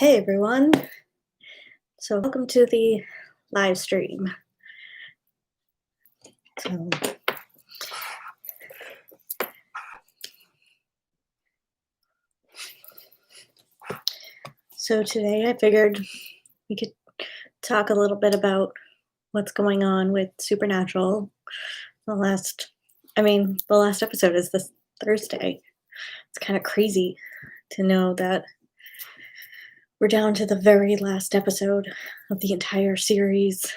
Hey everyone. So welcome to the live stream. So today I figured we could talk a little bit about what's going on with Supernatural. The last episode is this Thursday. It's kind of crazy to know that we're down to the very last episode of the entire series.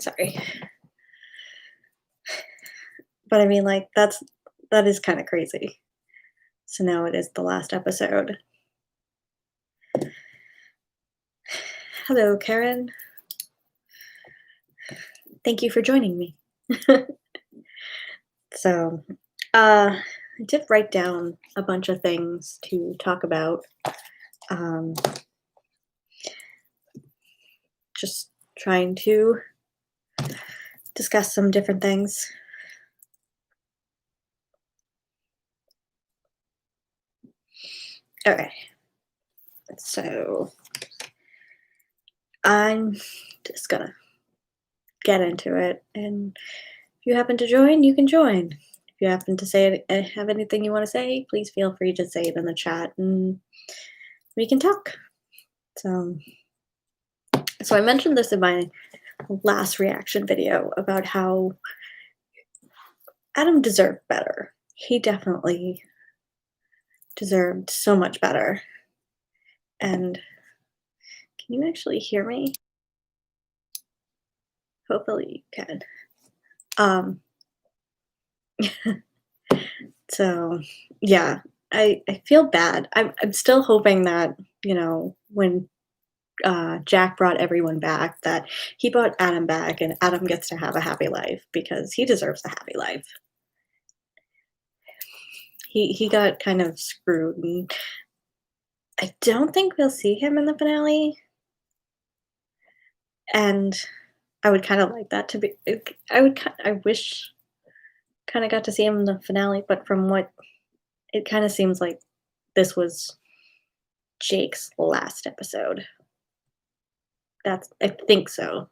Sorry. But I mean, like, that is kind of crazy. So now it is the last episode. Hello, Karen. Thank you for joining me. So, I did write down a bunch of things to talk about. Just trying to discuss some different things. Okay. So, I'm just gonna get into it, and if you happen to join, you can join. If you happen to have anything you want to say, please feel free to say it in the chat, and we can talk. So I mentioned this in my last reaction video about how Adam deserved better. He definitely deserved so much better. And can you actually hear me? Hopefully you can. So yeah, I feel bad. I'm still hoping that, when Jack brought everyone back, that he brought Adam back and Adam gets to have a happy life because he deserves a happy life. He got kind of screwed, and I don't think we'll see him in the finale. And I would kind of like that to be. I wish kind of got to see him in the finale, but from what it kind of seems like, this was Jake's last episode. I think so.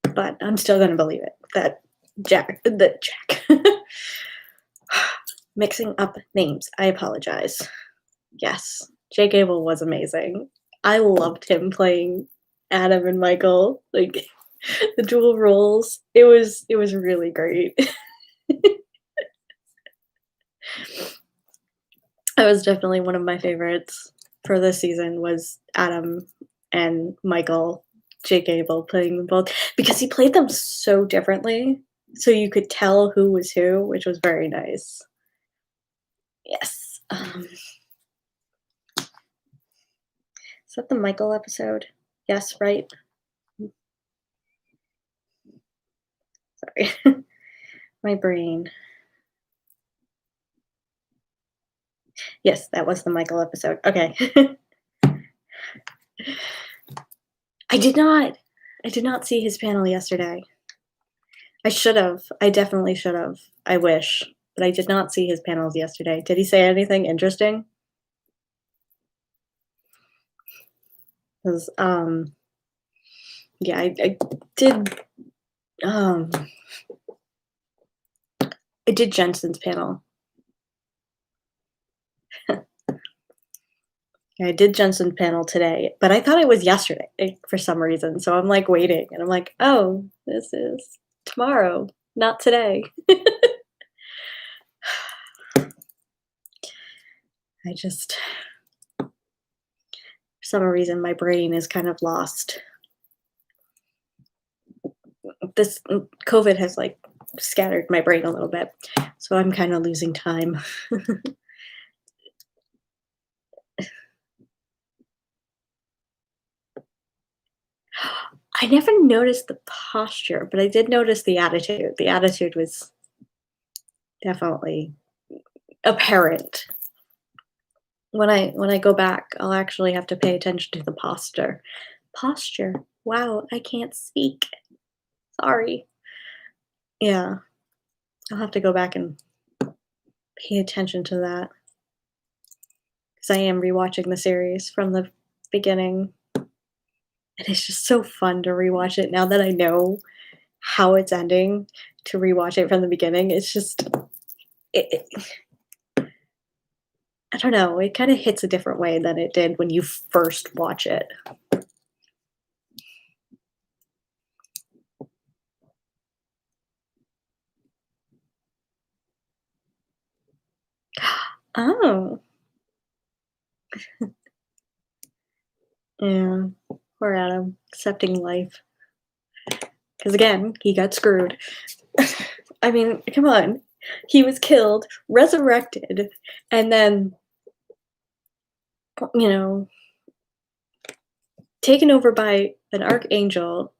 But I'm still gonna believe it that Jack. Mixing up names. I apologize. Yes, Jake Abel was amazing. I loved him playing Adam and Michael, like the dual roles. It was really great. That was definitely one of my favorites for this season, was Adam and Michael, Jake Abel playing them both, because he played them so differently, so you could tell who was who, which was very nice. Yes. Is that the Michael episode? Yes, right? Sorry. My brain. Yes, that was the Michael episode. Okay. I did not see his panel yesterday. I should have. I definitely should have. I wish. But I did not see his panels yesterday. Did he say anything interesting? 'Cause, yeah, I did, I did Jensen's panel. Yeah, I did Jensen's panel today, but I thought it was yesterday, for some reason, so I'm, like, waiting, and I'm like, "Oh, this is tomorrow, not today." I just for some reason, my brain is kind of lost. This COVID has, like, scattered my brain a little bit, so I'm kinda losing time. I never noticed the posture, but I did notice the attitude. The attitude was definitely apparent. When I go back, I'll actually have to pay attention to the posture. Posture. Wow, I can't speak. Sorry. Yeah, I'll have to go back and pay attention to that because I am rewatching the series from the beginning, and it's just so fun to rewatch it now that I know how it's ending, to rewatch it from the beginning. It's just it I don't know, it kinda hits a different way than it did when you first watch it. Oh, yeah. Poor Adam, accepting life. Because again, he got screwed. I mean, come on. He was killed, resurrected, and then, you know, taken over by an archangel,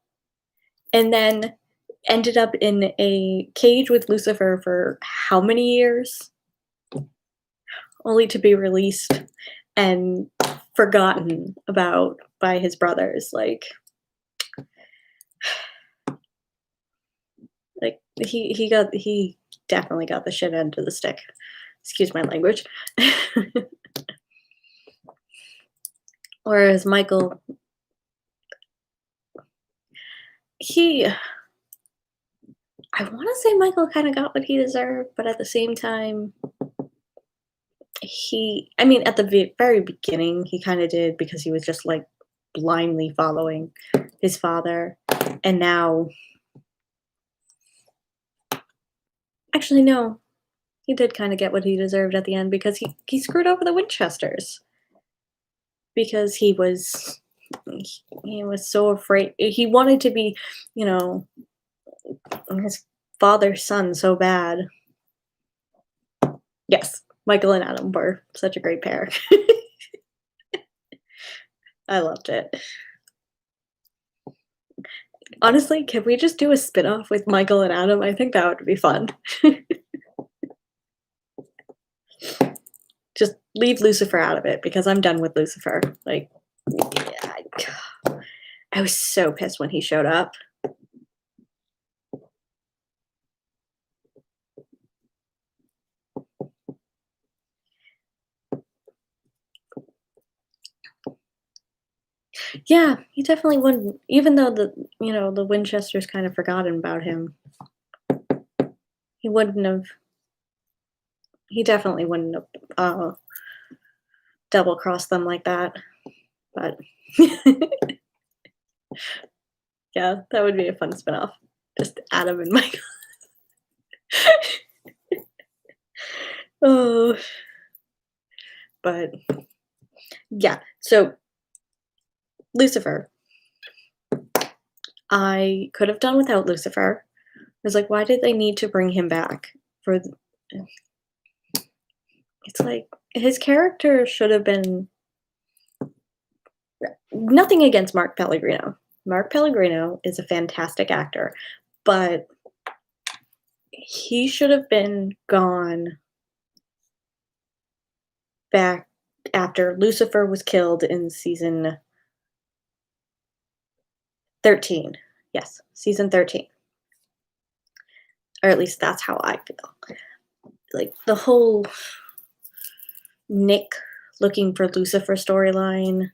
and then ended up in a cage with Lucifer for how many years? Only to be released and forgotten about by his brothers. Like he definitely got the shit end of the stick. Excuse my language. Whereas Michael, he I wanna say Michael kinda got what he deserved, but at the same time, I mean, at the very beginning, he kinda did because he was just, like, blindly following his father, and now actually, no, he did kinda get what he deserved at the end because he screwed over the Winchesters because he was so afraid he wanted to be, you know, his father's son so bad. Yes, Michael and Adam were such a great pair. I loved it. Honestly, can we just do a spinoff with Michael and Adam? I think that would be fun. Just leave Lucifer out of it because I'm done with Lucifer. Like, yeah, I was so pissed when he showed up. Yeah, he definitely wouldn't. Even though the Winchesters kind of forgotten about him, he wouldn't have. He definitely wouldn't have double crossed them like that. But yeah, that would be a fun spinoff. Just Adam and Michael. Oh, but yeah. So Lucifer, I could have done without Lucifer. I was like, why did they need to bring him back? For the, it's like his character should have been nothing against Mark Pellegrino. Mark Pellegrino is a fantastic actor, but he should have been gone back after Lucifer was killed in season 13. Yes, season 13. Or at least that's how I feel. Like the whole Nick looking for Lucifer storyline,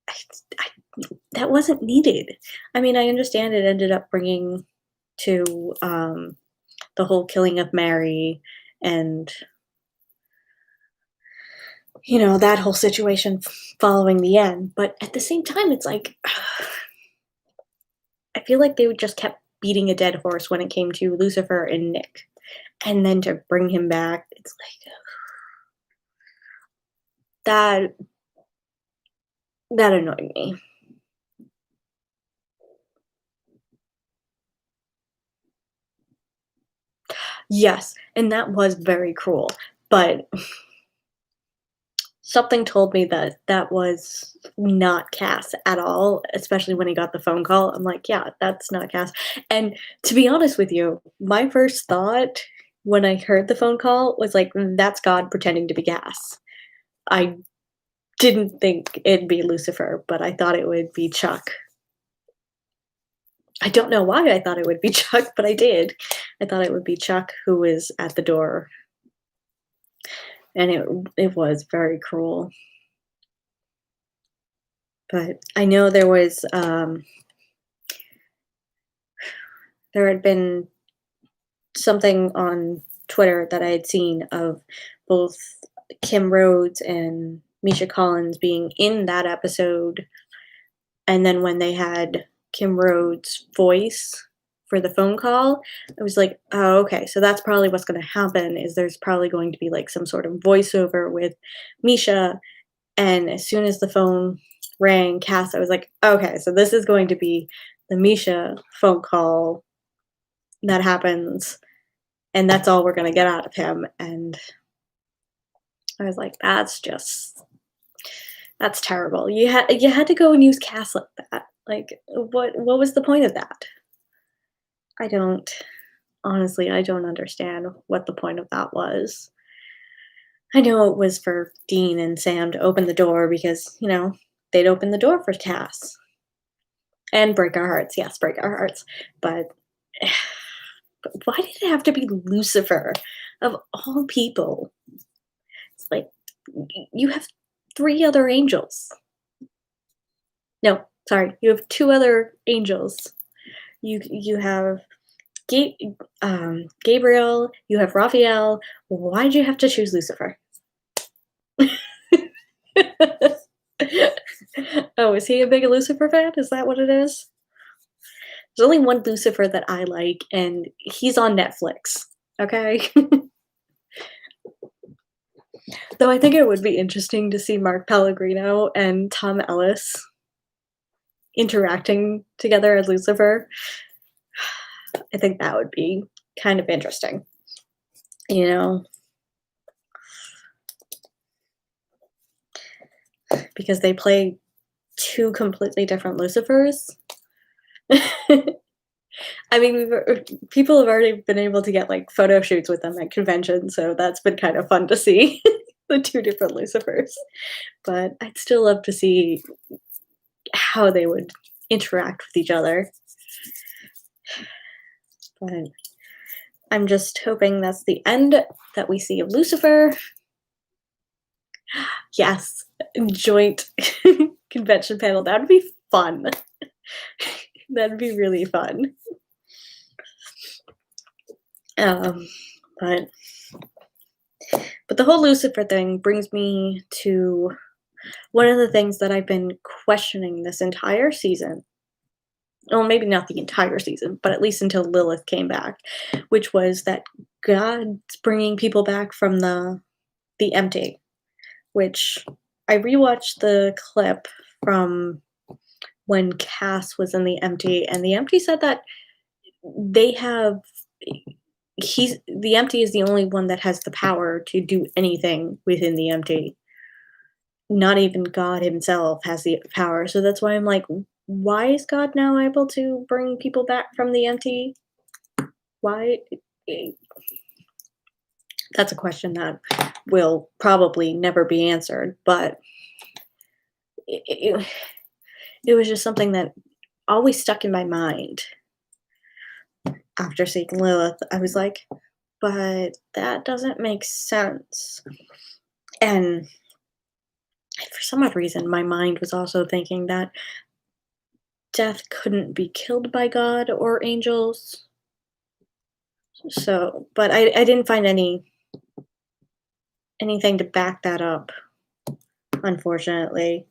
I, I, that wasn't needed. I mean, I understand it ended up bringing to the whole killing of Mary and that whole situation following the end. But at the same time, it's like I feel like they would just kept beating a dead horse when it came to Lucifer and Nick, and then to bring him back, it's like that that annoyed me. Yes, and that was very cruel, but something told me that that was not Cass at all, especially when he got the phone call. I'm like, "Yeah, that's not Cass." And to be honest with you, my first thought when I heard the phone call was like, That's God pretending to be Cass." I didn't think it'd be Lucifer, but I thought it would be Chuck. I don't know why I thought it would be Chuck, but I did. I thought it would be Chuck who was at the door and it was very cruel. But I know there had been something on Twitter that I had seen of both Kim Rhodes and Misha Collins being in that episode, and then when they had Kim Rhodes' voice for the phone call, I was like, "Oh, okay, so that's probably what's gonna happen, is there's probably going to be, like, some sort of voiceover with Misha," and as soon as the phone rang, Cass, I was like, "Okay, so this is going to be the Misha phone call that happens, and that's all we're gonna get out of him," and I was like, that's terrible. You had to go and use Cass like that. Like, what was the point of that? I don't honestly, I don't understand what the point of that was. I know it was for Dean and Sam to open the door because, they'd open the door for Cass and break our hearts. Yes, break our hearts. But, but why did it have to be Lucifer of all people? It's like you have three other angels. No, sorry, you have two other angels. You have Ga- Gabriel, you have Raphael. Why'd you have to choose Lucifer? Oh, is he a big Lucifer fan? Is that what it is? There's only one Lucifer that I like, and he's on Netflix. Okay? Though I think it would be interesting to see Mark Pellegrino and Tom Ellis interacting together as Lucifer. I think that would be kind of interesting, you know, because they play two completely different Lucifers. I mean, people have already been able to get like photo shoots with them at conventions, so that's been kind of fun to see the two different Lucifers. But I'd still love to see how they would interact with each other. But I'm just hoping that's the end that we see of Lucifer. Yes, joint convention panel. That would be fun. That'd be really fun. Um, but the whole Lucifer thing brings me to one of the things that I've been questioning this entire season. Well, maybe not the entire season, but at least until Lilith came back, which was that God's bringing people back from the empty. Which I rewatched the clip from when Cass was in the empty, and the empty said that they have the empty is the only one that has the power to do anything within the empty. Not even God himself has the power. So that's why I'm like, why is God now able to bring people back from the empty? Why? That's a question that will probably never be answered, but it, it was just something that always stuck in my mind after seeing Lilith. I was like, but that doesn't make sense. And for some odd reason, my mind was also thinking that death couldn't be killed by God or angels. So, but I didn't find anything to back that up, unfortunately.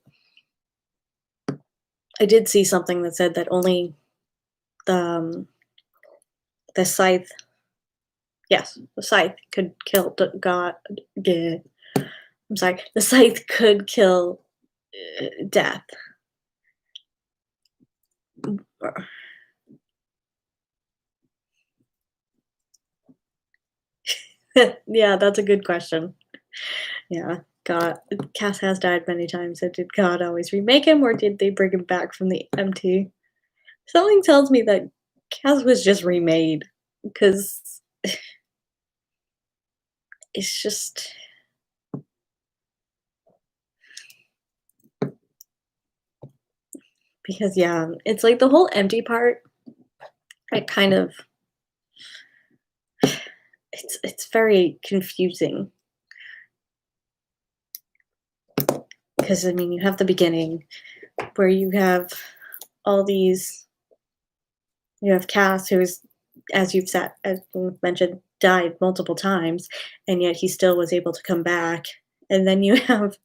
I did see something that said that only the the scythe, yes, the scythe could kill God. I'm sorry, the scythe could kill death. Yeah, that's a good question. Yeah, God, Cass has died many times. So did God always remake him, or did they bring him back from the empty? Something tells me that Cass was just remade, because it's just because yeah, it's like the whole empty part. It kind of it's very confusing Because, I mean, you have the beginning where you have all these, you have Cass, who is, as you mentioned, died multiple times, and yet he still was able to come back. And then you have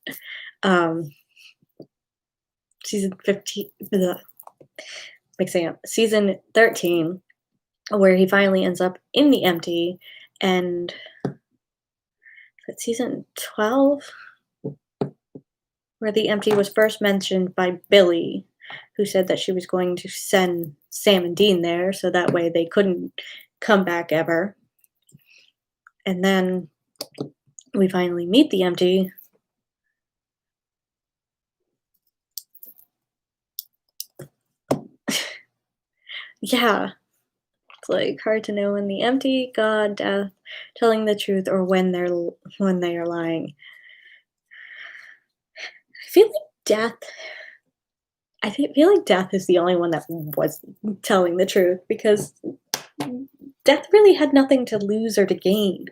um, season 15, mixing up, season 13, where he finally ends up in the empty, and it's season 12 where the empty was first mentioned by Billy, who said that she was going to send Sam and Dean there so that way they couldn't come back ever. And then we finally meet the empty. Yeah, it's like hard to know when the empty, God, death, telling the truth, or when they are lying. I feel like death. Feel like death is the only one that was telling the truth, because death really had nothing to lose or to gain.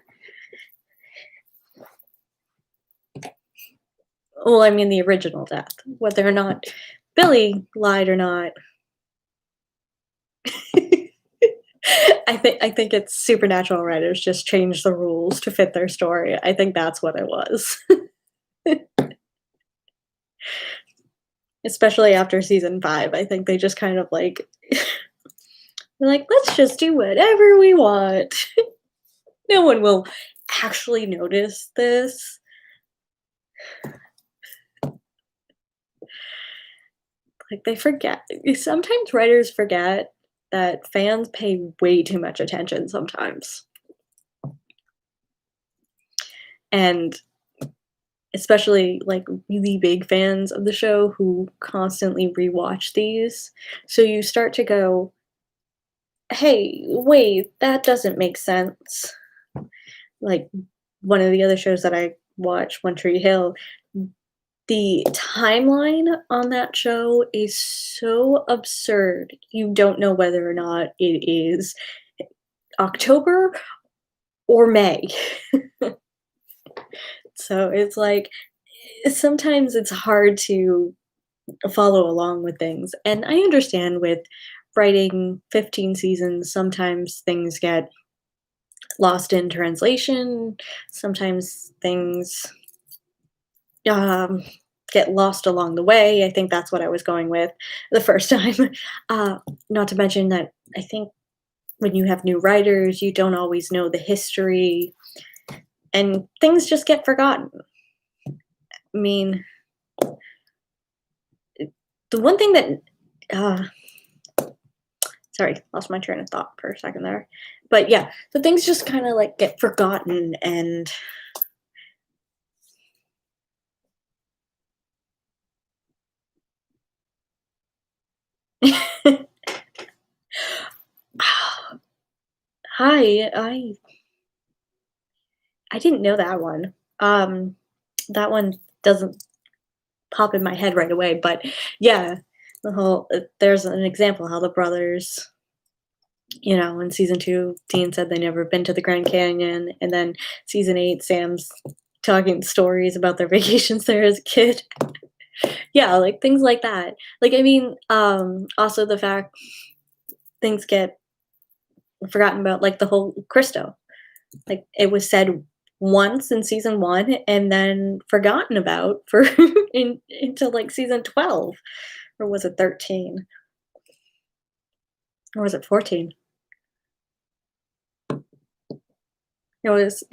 Well, I mean the original death, whether or not Billy lied or not. I think it's supernatural writers just changed the rules to fit their story. I think that's what it was. Especially after season 5, I think they just kind of like they're like, let's just do whatever we want. No one will actually notice this. Like they forget. Sometimes writers forget that fans pay way too much attention sometimes. And especially like really big fans of the show who constantly rewatch these. So you start to go, "Hey, wait, that doesn't make sense." Like one of the other shows that I watch, One Tree Hill, the timeline on that show is so absurd. You don't know whether or not it is October or May. So it's like sometimes it's hard to follow along with things. And I understand with writing 15 seasons, sometimes things get lost in translation, sometimes things um, get lost along the way. I think that's what I was going with the first time. Not to mention that I think when you have new writers, you don't always know the history and things just get forgotten. I mean, the one thing that uh, sorry, lost my train of thought for a second there. But yeah, so things just kind of like get forgotten and hi, I didn't know that one. That one doesn't pop in my head right away, but yeah, there's an example how the brothers, in season 2, Dean said they never been to the Grand Canyon, and then season 8, Sam's talking stories about their vacations there as a kid. Yeah, like things like that. Like, I mean, also the fact things get forgotten about, like the whole Christo. Like it was said once in season 1 and then forgotten about for until like season 12, or was it 13? Or was it 14? It was,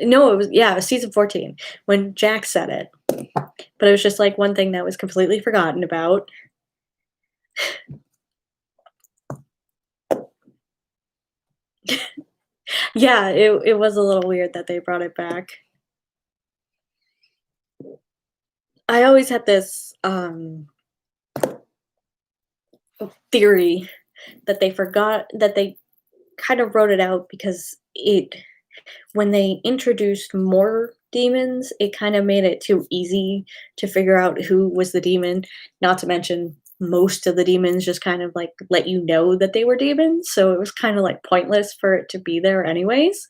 yeah, it was season 14 when Jack said it. But it was just like one thing that was completely forgotten about. Yeah, it was a little weird that they brought it back. I always had this theory that they kind of wrote it out because it when they introduced more demons, it kind of made it too easy to figure out who was the demon. Not to mention, most of the demons just kind of like let you know that they were demons, so it was kind of like pointless for it to be there, anyways.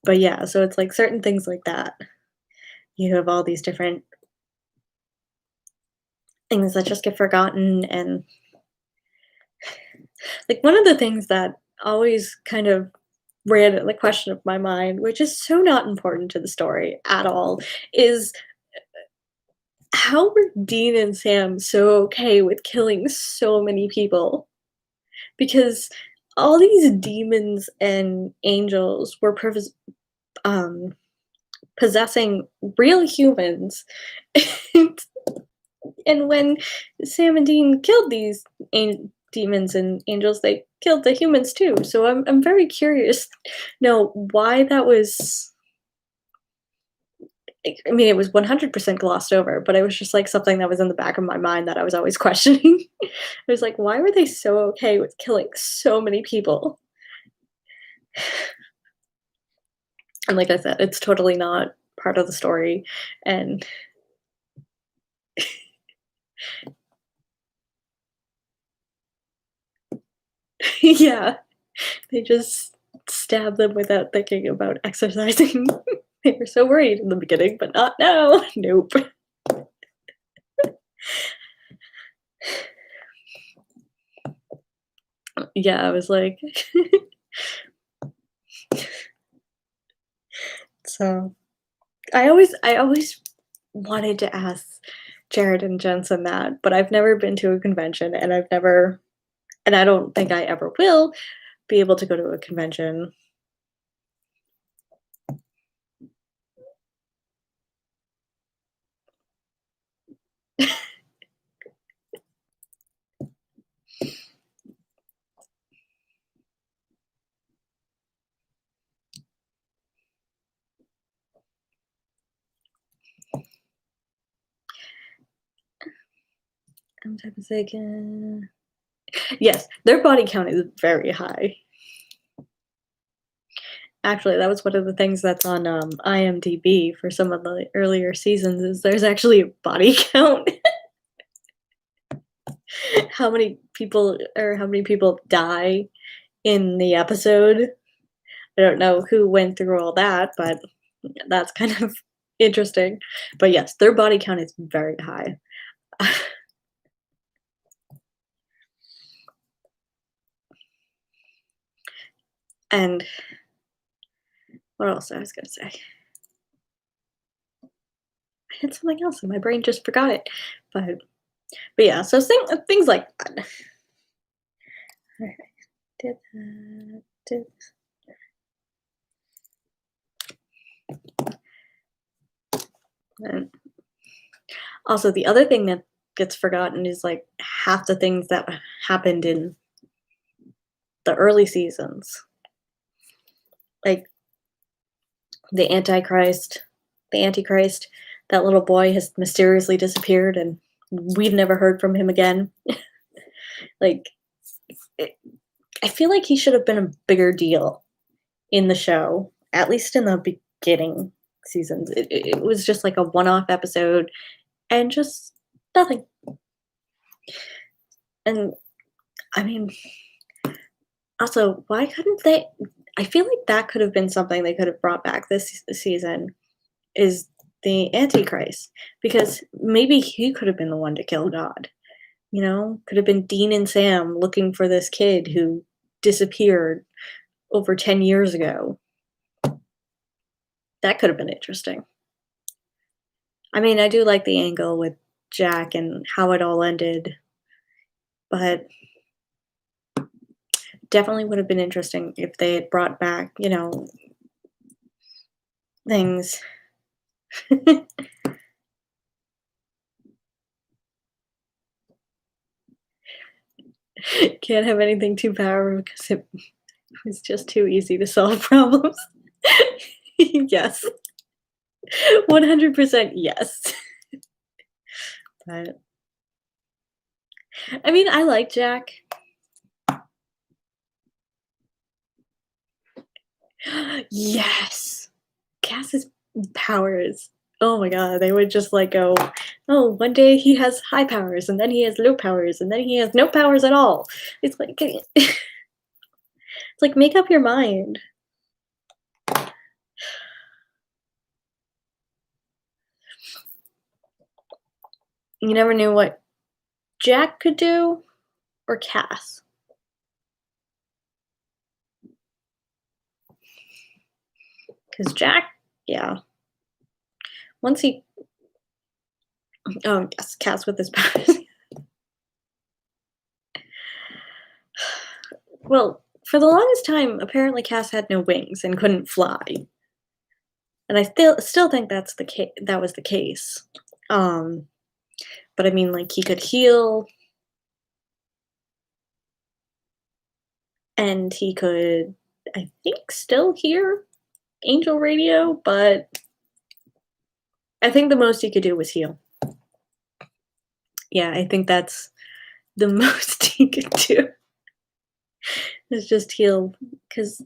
But yeah, so it's like certain things like that you have all these different things that just get forgotten. And like one of the things that always kind of ran in the question of my mind, which is so not important to the story at all, is how were Dean and Sam so okay with killing so many people? Because all these demons and angels were um, possessing real humans. and, and when Sam and Dean killed these demons and angels, they killed the humans too. So I'm very curious to know why that was. I mean, it was 100% glossed over, but it was just like something that was in the back of my mind that I was always questioning. I was like, why were they so okay with killing so many people? And like I said, it's totally not part of the story. And yeah, they just stabbed them without thinking about exercising. They were so worried in the beginning, but not now. Nope. Yeah, I was like, so I always wanted to ask Jared and Jensen that, but I've never been to a convention and I don't think I ever will be able to go to a convention. I'm type of thinking. Yes, their body count is very high. Actually, that was one of the things that's on, IMDb for some of the earlier seasons is there's actually a body count. How many people die in the episode. I don't know who went through all that, but that's kind of interesting. But yes, their body count is very high. And what else I was gonna say? I had something else and my brain just forgot it. But yeah, so things like that. Alright, did that, did and also the other thing that gets forgotten is like half the things that happened in the early seasons. Like the Antichrist, that little boy has mysteriously disappeared and we've never heard from him again. Like, it, I feel like he should have been a bigger deal in the show, at least in the beginning seasons. It was just like a one off episode and just nothing. And I mean, also, why couldn't they? I feel like that could have been something they could have brought back this season is the Antichrist, because maybe he could have been the one to kill God. You know, could have been Dean and Sam looking for this kid who disappeared over 10 years ago. That could have been interesting. I mean, I do like the angle with Jack and how it all ended, but definitely would have been interesting if they had brought back, things. Can't have anything too powerful because it was just too easy to solve problems. Yes. 100% yes. But I mean, I like Jack. Yes. Cass's powers. Oh my god, they would just like go, oh, one day he has high powers, and then he has low powers, and then he has no powers at all. It's like it's like make up your mind. You never knew what Jack could do or Cass. Because Jack, yeah. Once he, oh yes, Cass with his powers. Well, for the longest time, apparently Cass had no wings and couldn't fly, and I still think that was the case. Um, but I mean, like he could heal, and he could, I think, still hear angel radio, but I think the most he could do was heal. Yeah, I think that's the most he could do is just heal. Because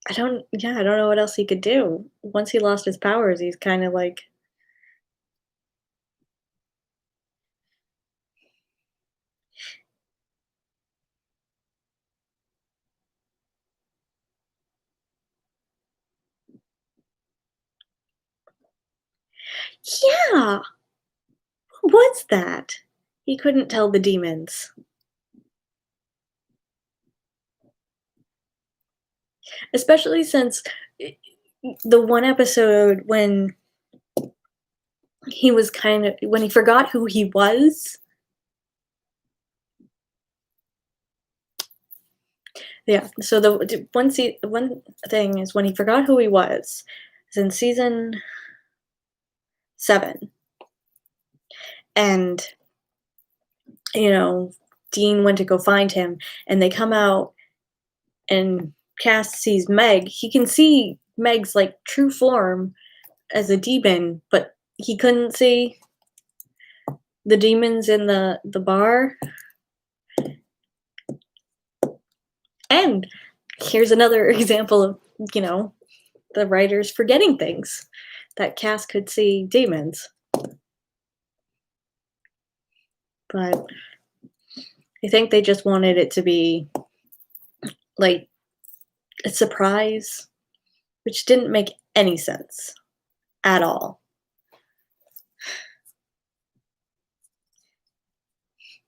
I don't know what else he could do. Once he lost his powers, he's kind of like, yeah, what was that? He couldn't tell the demons. Especially since eh, the one episode when he was when he forgot who he was. Yeah, so one thing is when he forgot who he was. It's in season 7, and, you know, Dean went to go find him, and they come out, and Cass sees Meg. He can see Meg's, like, true form as a demon, but he couldn't see the demons in the bar. And here's another example of, you know, the writers forgetting things, that Cass could see demons. But I think they just wanted it to be, like, a surprise, which didn't make any sense at all.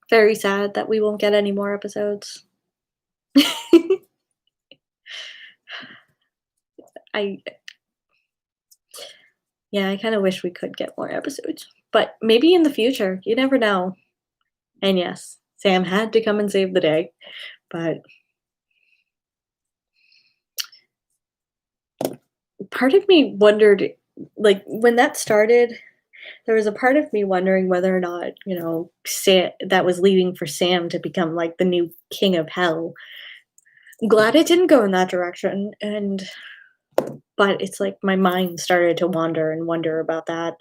Very sad that we won't get any more episodes. I Yeah, I kinda wish we could get more episodes, but maybe in the future, you never know. And yes, Sam had to come and save the day, but part of me wondered, like, when that started, there was a part of me wondering whether or not, that was leading for Sam to become, like, the new king of hell. Glad it didn't go in that direction, but it's like my mind started to wander and wonder about that.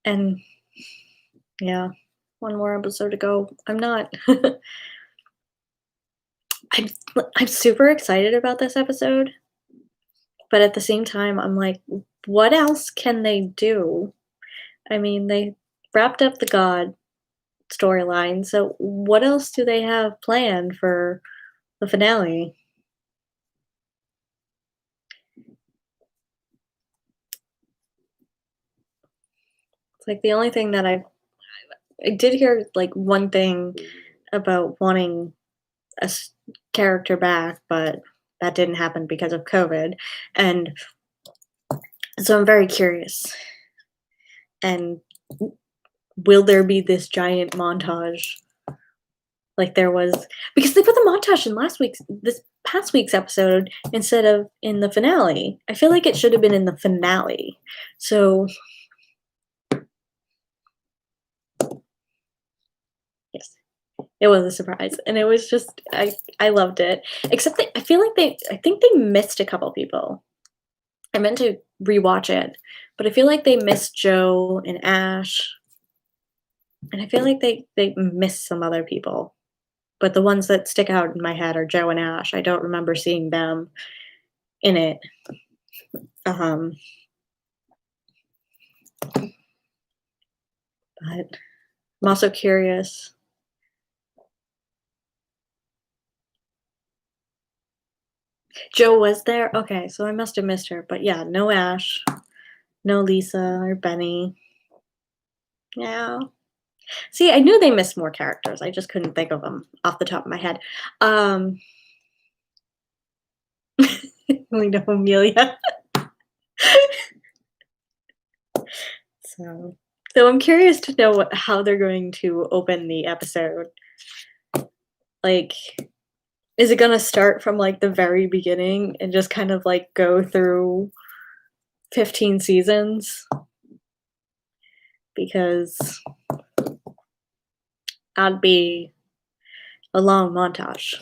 And yeah, one more episode to go. I'm not I'm I'm super excited about this episode, but at the same time, I'm like, what else can they do? I mean, they wrapped up the God storyline, so what else do they have planned for the finale? It's like the only thing that I did hear, like, one thing about wanting a character back, but that didn't happen because of COVID, and so I'm very curious. And will there be this giant montage like there was, because they put the montage in this past week's episode instead of in the finale. I feel like it should have been in the finale. So, yes, it was a surprise, and it was just I loved it. Except I feel like I think they missed a couple people. I meant to rewatch it, but I feel like they missed Joe and Ash, and I feel like they missed some other people. But the ones that stick out in my head are Joe and Ash. I don't remember seeing them in it. Um, but I'm also curious. Joe was there? Okay, so I must have missed her, but yeah, no Ash, no Lisa or Benny. Yeah. See, I knew they missed more characters, I just couldn't think of them off the top of my head. Um, we know Amelia. So I'm curious to know how they're going to open the episode. Like, is it gonna start from, like, the very beginning and just kind of, like, go through 15 seasons? Because that'd be a long montage.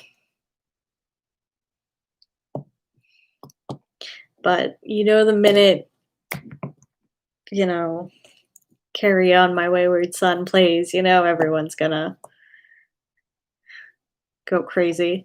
But, the minute, you know, Carry On My Wayward Son plays, everyone's gonna go crazy.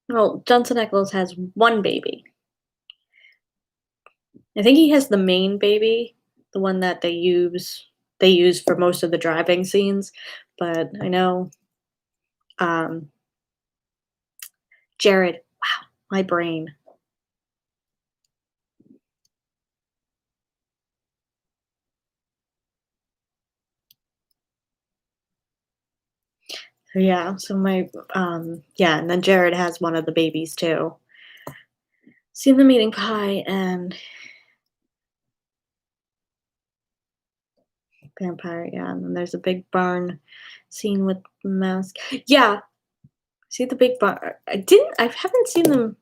Well, Johnson Eccles has one baby. I think he has the main baby, the one that they use for most of the driving scenes, but I know, um, Jared, wow, my brain. So yeah, so yeah, and then Jared has one of the babies too. Seen them eating pie and vampire, yeah, and then there's a big barn scene with mask. Yeah, see the big barn. I haven't seen them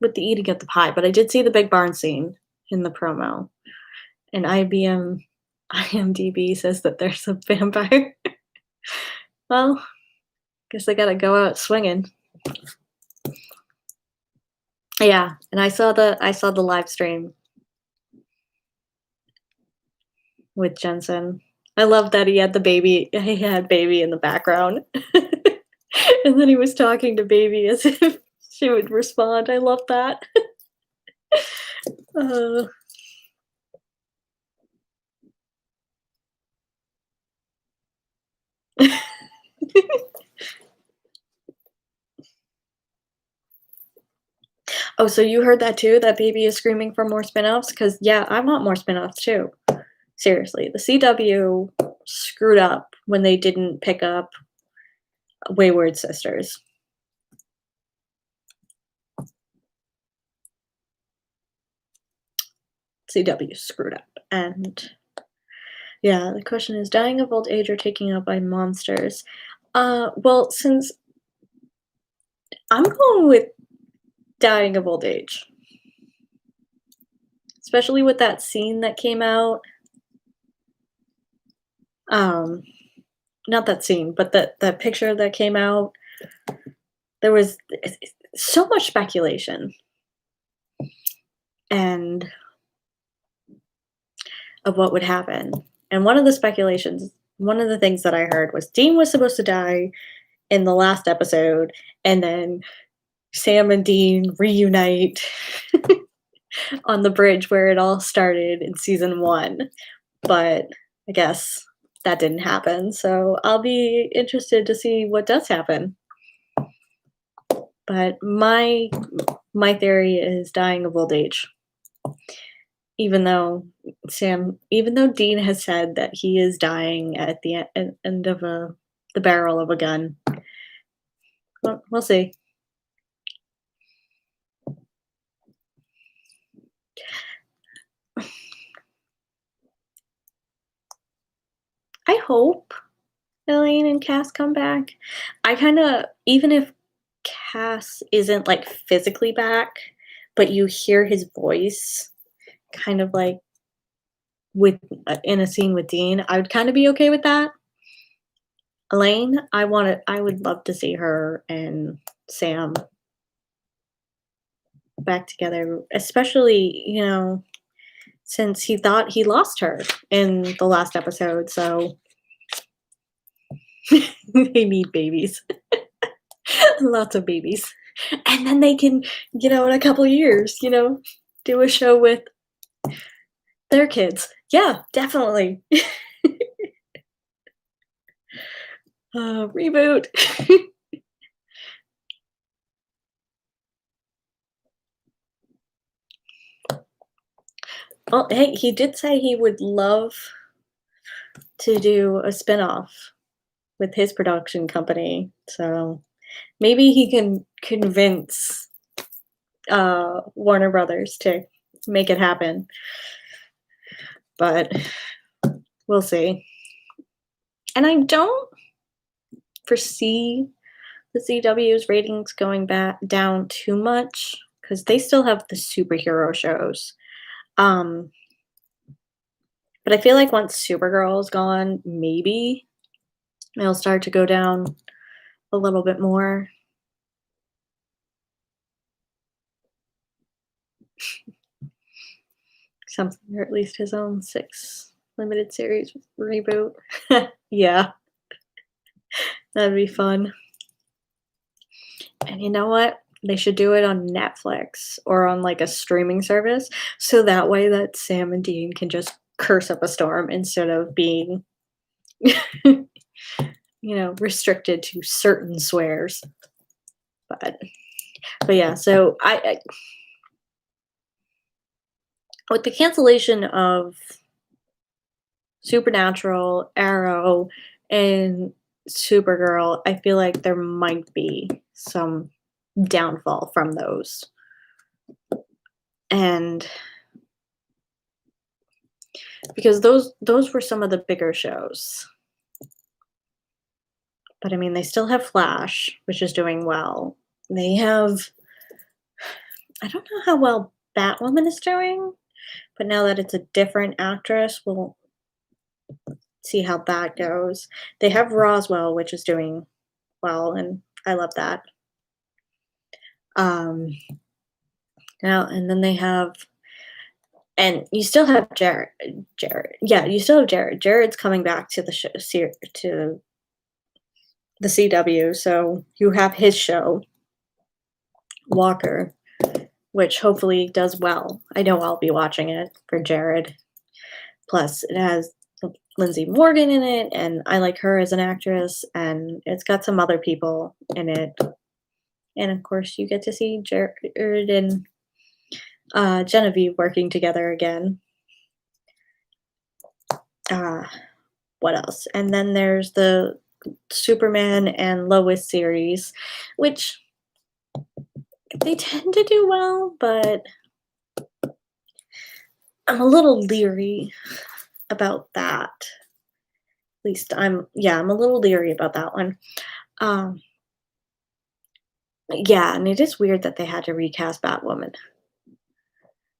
with the eating of the pie, but I did see the big barn scene in the promo. And IMDb says that there's a vampire. Well, guess I gotta go out swinging. Yeah, and I saw the live stream with Jensen. I love that he had baby in the background. And then he was talking to baby as if she would respond. I love that. Uh, oh, so you heard that too? That baby is screaming for more spin-offs? Because yeah, I want more spin-offs too. Seriously, the CW screwed up when they didn't pick up Wayward Sisters. CW screwed up. And yeah, the question is dying of old age or taking out by monsters? Well, since I'm going with dying of old age, especially with that scene that came out. Um, Not that scene, but that picture that came out. There was so much speculation and of what would happen. And one of the things that I heard was Dean was supposed to die in the last episode, and then Sam and Dean reunite on the bridge where it all started in season 1. But I guess that didn't happen. So I'll be interested to see what does happen. But my theory is dying of old age. Even though Dean has said that he is dying at the end of the barrel of a gun. We'll see. I hope Elaine and Cass come back. I kinda even if Cass isn't, like, physically back, but you hear his voice kind of, like, with in a scene with Dean, I would kinda be okay with that. Elaine, I would love to see her and Sam back together, especially, since he thought he lost her in the last episode, so they need babies. Lots of babies. And then they can, in a couple years, do a show with their kids. Yeah, definitely. Reboot. Well, hey, he did say he would love to do a spinoff with his production company, so maybe he can convince, Warner Brothers to make it happen, but we'll see. And I don't foresee the CW's ratings going back down too much because they still have the superhero shows. Um, but I feel like once Supergirl is gone, maybe it'll start to go down a little bit more. Something, or at least his own 6 limited series reboot. Yeah, that'd be fun. And you know what? They should do it on Netflix or on, like, a streaming service, so that way that Sam and Dean can just curse up a storm instead of being, restricted to certain swears. But yeah, so I with the cancellation of Supernatural, Arrow, and Supergirl, I feel like there might be some downfall from those. And because those were some of the bigger shows. But I mean, they still have Flash, which is doing well. They have I don't know how well Batwoman is doing, but now that it's a different actress, we'll see how that goes. They have Roswell, which is doing well, and I love that. Um, Now and then they have and you still have Jared. Yeah, you still have Jared. Jared's coming back to the to the CW, so you have his show, Walker, which hopefully does well. I know I'll be watching it for Jared. Plus, it has Lindsay Morgan in it, and I like her as an actress, and it's got some other people in it. And of course, you get to see Jared and Genevieve working together again. Uh, what else? And then there's the Superman and Lois series, which they tend to do well, but I'm a little leery about that. At least I'm a little leery about that one. Um, yeah, and it is weird that they had to recast Batwoman.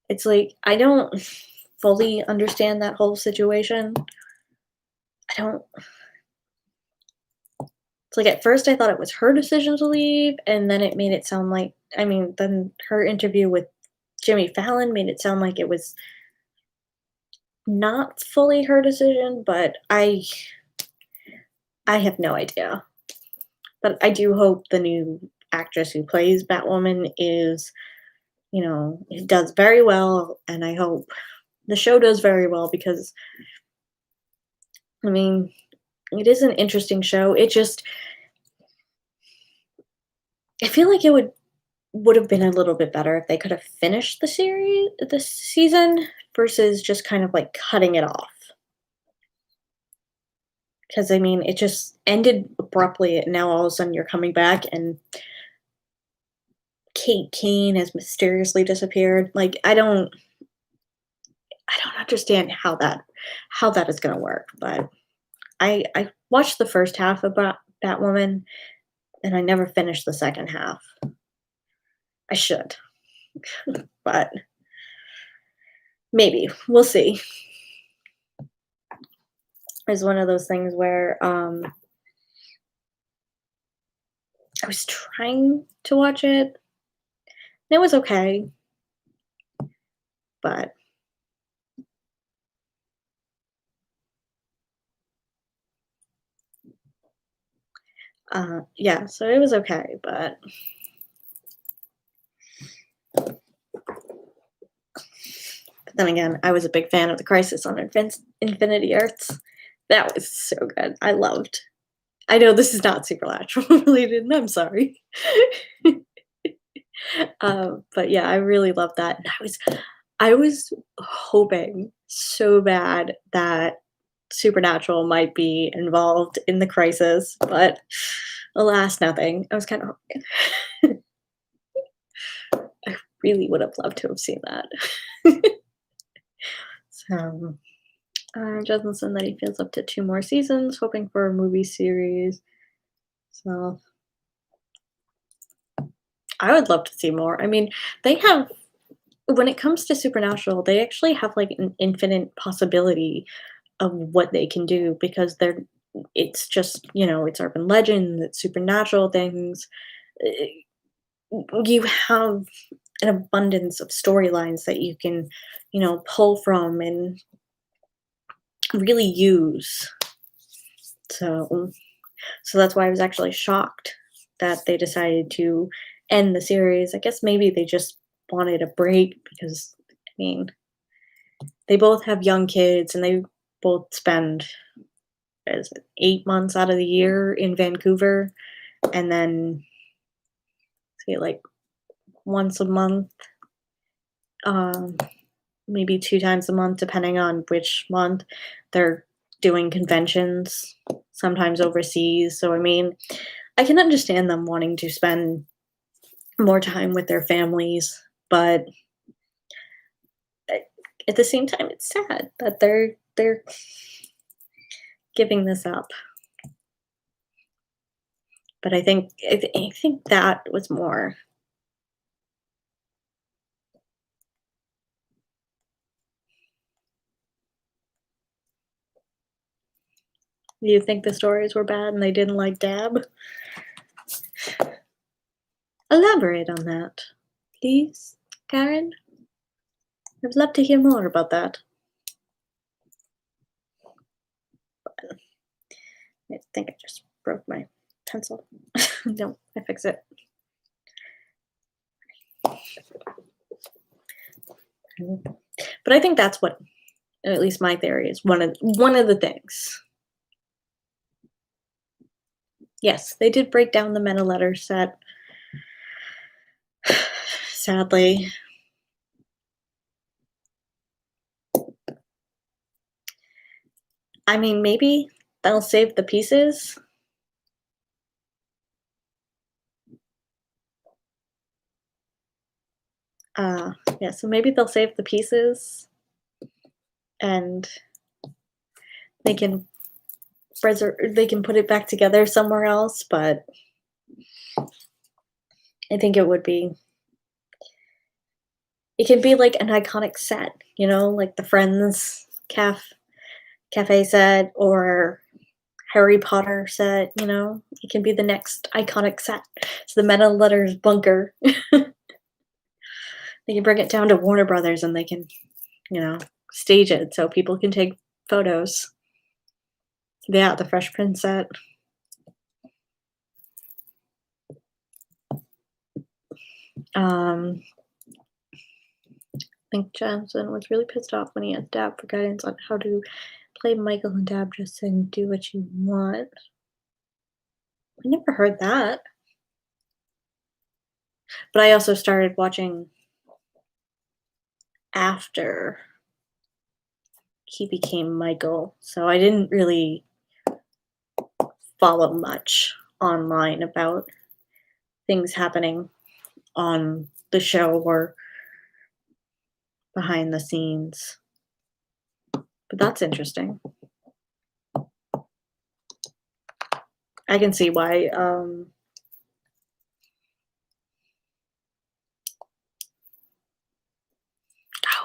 It's like I don't fully understand that whole situation. I don't It's like at first I thought it was her decision to leave, and then it made it sound like then her interview with Jimmy Fallon made it sound like it was not fully her decision, but I have no idea. But I do hope the new actress who plays Batwoman it does very well, and I hope the show does very well because I mean, it is an interesting show. I feel like it would have been a little bit better if they could have finished the season versus just kind of like cutting it off. Because I mean, it just ended abruptly, and now all of a sudden you're coming back, and Kane has mysteriously disappeared. Like I don't understand how that is going to work. But I watched the first half of Batwoman, and I never finished the second half. I should, but maybe we'll see. It's one of those things where I was trying to watch it. And it was okay, but yeah, so it was okay, but Then again, I was a big fan of the Crisis on Infinity Earths. That was so good. I loved. I know this is not supernatural related, and I'm sorry. But yeah, I really loved that, and I was hoping so bad that Supernatural might be involved in the Crisis, but alas, nothing. I was kind of I really would have loved to have seen that. So, Justin said that he feels up to 2 more seasons, hoping for a movie series. So, I would love to see more. I mean, they have when it comes to Supernatural, they actually have, like, an infinite possibility of what they can do because it's just, it's urban legend, it's supernatural things. Eh, you have an abundance of storylines that you can, pull from and really use. So so that's why I was actually shocked that they decided to end the series. I guess maybe they just wanted a break because, I mean, they both have young kids and they both spend, what is it, 8 months out of the year in Vancouver, and then, say, like, once a month, um, maybe 2 times a month, depending on which month, they're doing conventions, sometimes overseas. So, I mean, I can understand them wanting to spend more time with their families, but at the same time, it's sad that they're giving this up. But I think that was more. Do you think the stories were bad and they didn't like Dab? Elaborate on that, please, Karen. I'd love to hear more about that. I think I just broke my pencil. No, I fix it. But I think that's what, at least my theory is one of the things. Yes, they did break down the meta letter set. Sadly. I mean, maybe they'll save the pieces. Yeah, so maybe they'll save the pieces and they can they can put it back together somewhere else, but I think it can be like an iconic set, like the Friends cafe set or Harry Potter set, It can be the next iconic set. So the Meta Letters bunker. They can bring it down to Warner Brothers and they can, stage it so people can take photos. Yeah, the Fresh Prince set. I think Johnson was really pissed off when he asked Dab for guidance on how to play Michael, and Dab just saying, "Do what you want." I never heard that. But I also started watching after he became Michael, so I didn't really follow much online about things happening on the show or behind the scenes. But that's interesting. I can see why, oh,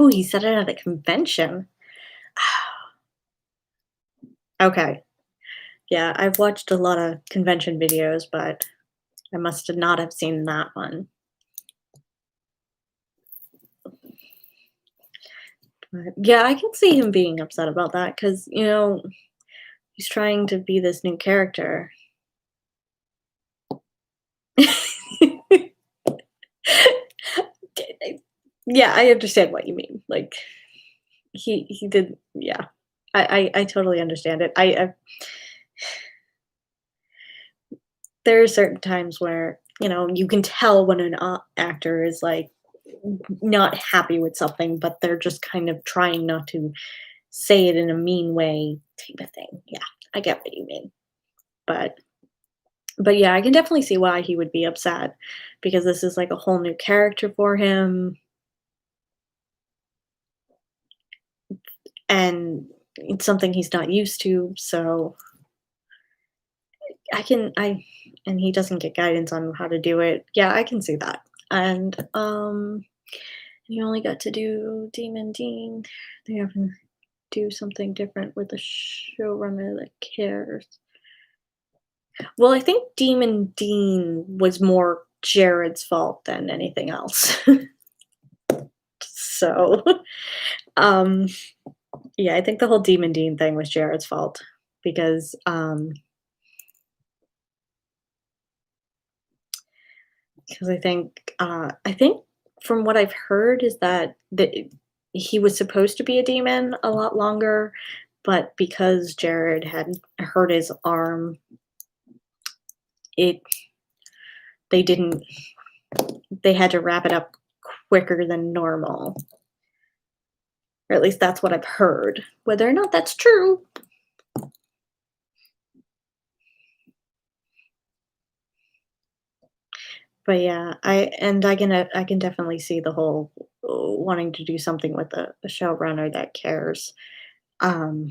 he said it at a convention. Okay. Yeah, I've watched a lot of convention videos, but I must have not have seen that one. But, yeah, I can see him being upset about that because he's trying to be this new character. Yeah, I understand what you mean, like, he did, yeah. I totally understand it. I there are certain times where, you can tell when an actor is, like, not happy with something, but they're just kind of trying not to say it in a mean way type of thing. Yeah, I get what you mean. But yeah, I can definitely see why he would be upset because this is like a whole new character for him and it's something he's not used to. So I and he doesn't get guidance on how to do it. Yeah, I can see that. And you only got to do Demon Dean. They have to do something different with the showrunner that cares. Well, I think Demon Dean was more Jared's fault than anything else. So, um, yeah, I think the whole Demon Dean thing was Jared's fault because, I think from what I've heard is that he was supposed to be a demon a lot longer, but because Jared had hurt his arm, it they didn't they had to wrap it up quicker than normal. Or at least that's what I've heard. Whether or not that's true. But yeah, I can definitely see the whole wanting to do something with a showrunner that cares. Um,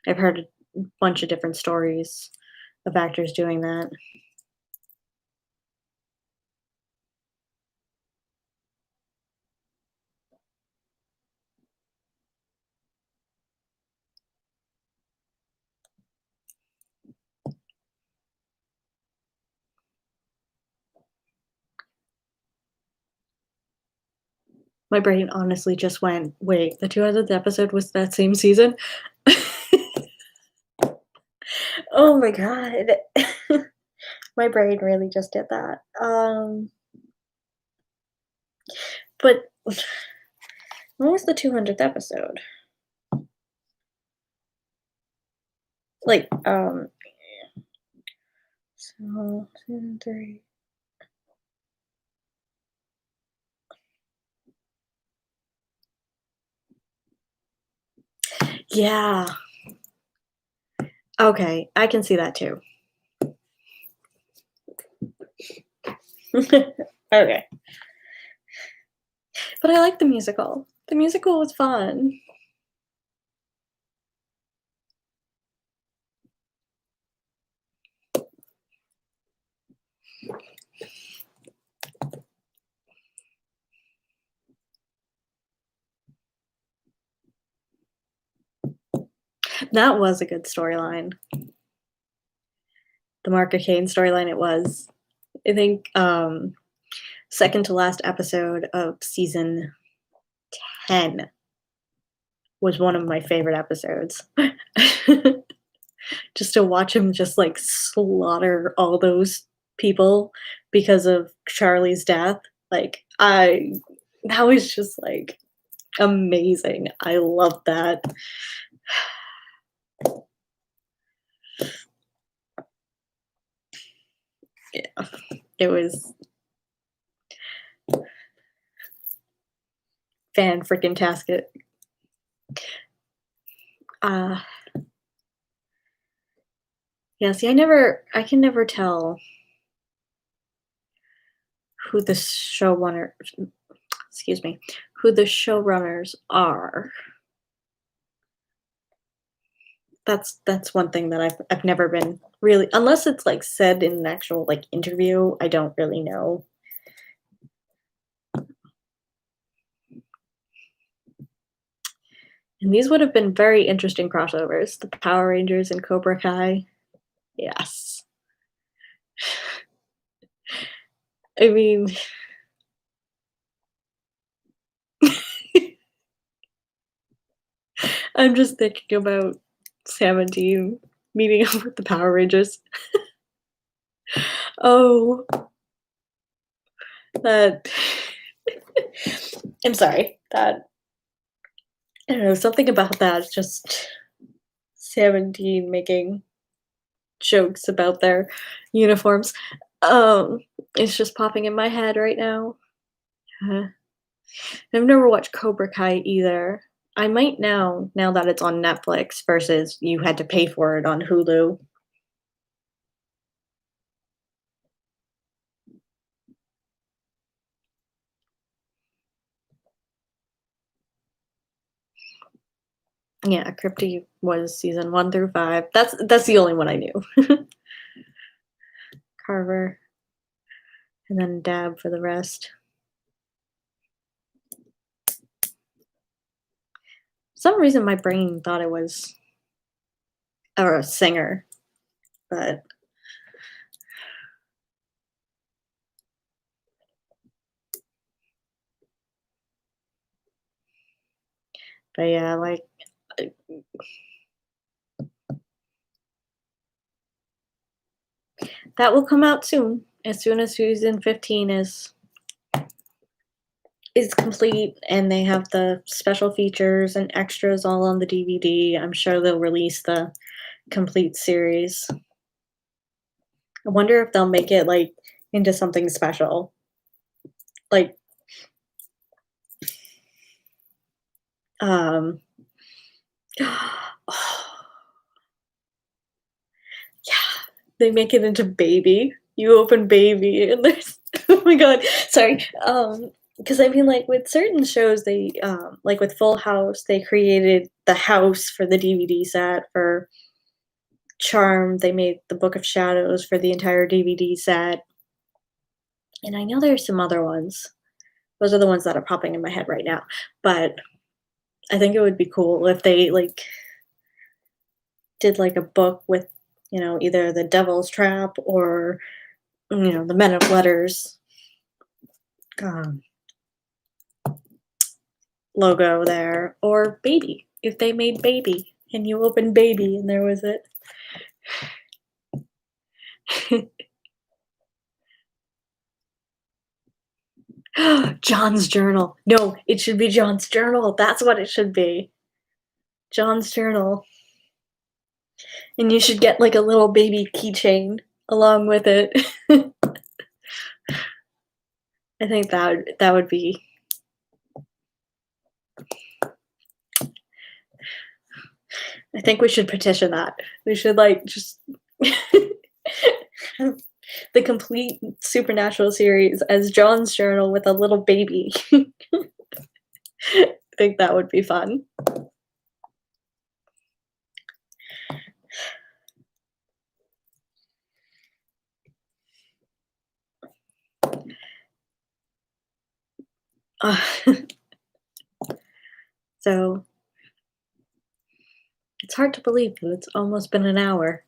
I've heard a bunch of different stories of actors doing that. My brain honestly just went, "Wait, the 200th episode was that same season?" Oh my god. My brain really just did that. But when was the 200th episode? Like, so 2, 3. Yeah. Okay, I can see that too. Okay. But I like the musical. The musical was fun. That was a good storyline. The Mark Kane storyline, it was. I think, second to last episode of season 10 was one of my favorite episodes. Just to watch him just, like, slaughter all those people because of Charlie's death, like, I that was just, like, amazing. I love that. Yeah, it was fan freaking tastic. Uh, yeah, see, I can never tell who the showrunner excuse me, who the showrunners are. That's one thing that I've never been really unless it's, like, said in an actual, like, interview, I don't really know. And these would have been very interesting crossovers, the Power Rangers and Cobra Kai. Yes. I mean, I'm just thinking about Sam and Dean meeting up with the Power Rangers. Oh, that I'm sorry, that I don't know, something about that, just Sam and Dean making jokes about their uniforms. Um, it's just popping in my head right now. Uh, I've never watched Cobra Kai either. I might now that it's on Netflix versus you had to pay for it on Hulu. Yeah, Crypty was season 1 through 5. That's the only one I knew. Carver, and then Dab for the rest. Some reason my brain thought it was or a singer, but yeah, like uh, that will come out soon. As soon as season 15 is complete and they have the special features and extras all on the DVD, I'm sure they'll release the complete series. I wonder if they'll make it like into something special. Like um yeah, they make it into Baby. You open Baby and there's oh my god, sorry. Because I mean, like with certain shows, they like with Full House, they created the house for the DVD set. For Charm, they made the Book of Shadows for the entire DVD set. And I know there's some other ones. Those are the ones that are popping in my head right now. But I think it would be cool if they like did like a book with, either the Devil's Trap or the Men of Letters um, logo there, or Baby. If they made Baby and you open Baby and there was it. John's journal. No, it should be John's journal. That's what it should be. John's journal. And you should get like a little baby keychain along with it. I think that would be I think we should petition that. We should like just have the complete supernatural series as John's journal with a little baby. I think that would be fun. Uh, so it's hard to believe that it's almost been an hour.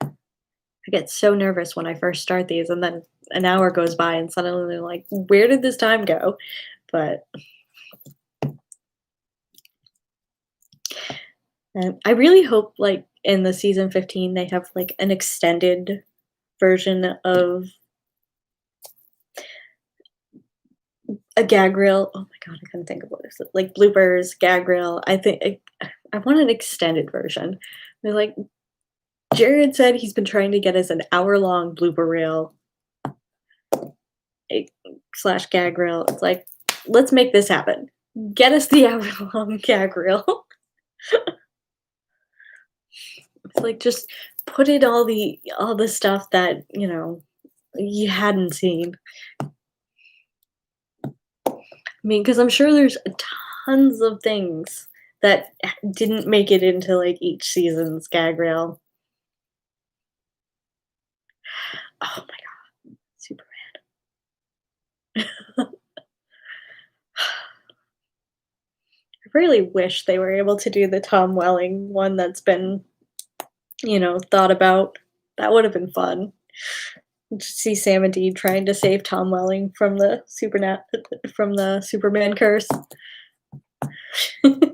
I get so nervous when I first start these, and then an hour goes by, and suddenly, like, where did this time go? But I really hope, like, in the season 15, they have like an extended version of a gag reel. Oh my god, I couldn't think of what it is. Like bloopers, gag reel. I want an extended version. They're like Jared said he's been trying to get us an hour-long blooper reel slash gag reel. It's like, let's make this happen. Get us the hour-long gag reel. It's like just put in all the stuff that you hadn't seen. I mean, because I'm sure there's tons of things that didn't make it into like each season's gag reel. Oh my god, Superman. I really wish they were able to do the Tom Welling one that's been, thought about. That would have been fun. Just see Sam and Dean trying to save Tom Welling from the Superman curse. I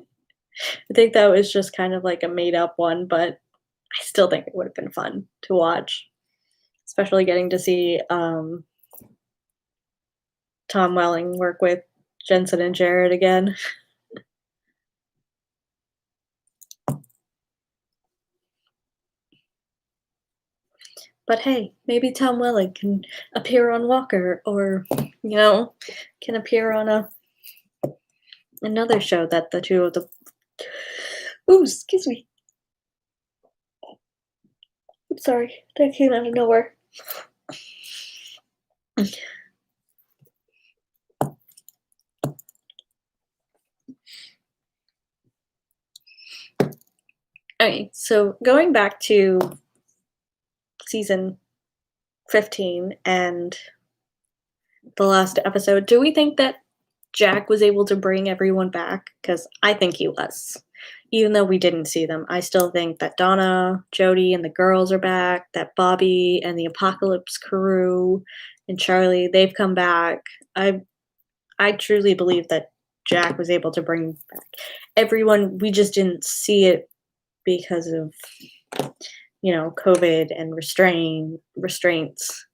think that was just kind of like a made up one, but I still think it would have been fun to watch, especially getting to see Tom Welling work with Jensen and Jared again. But hey, maybe Tom Welling can appear on Walker or, can appear on another show that the two of the ooh, excuse me. I'm sorry. That came out of nowhere. Alright, so going back to season 15 and the last episode, do we think that Jack was able to bring everyone back? Because I think he was. Even though we didn't see them, I still think that Donna, Jody, and the girls are back, that Bobby and the Apocalypse crew and Charlie, they've come back. I truly believe that Jack was able to bring back everyone. We just didn't see it because of, COVID and restraints.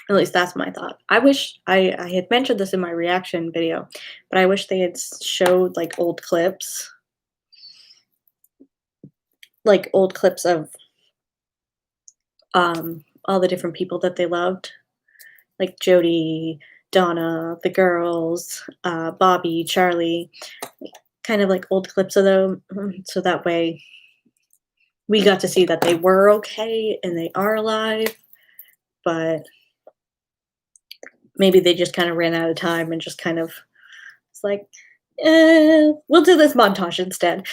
At least that's my thought. I wish I had mentioned this in my reaction video, but I wish they had showed like old clips of all the different people that they loved, like Jody, Donna, the girls, Bobby, Charlie, kind of like old clips of them, so that way we got to see that they were okay and they are alive, but maybe they just kind of ran out of time and just kind of it's like, we'll do this montage instead.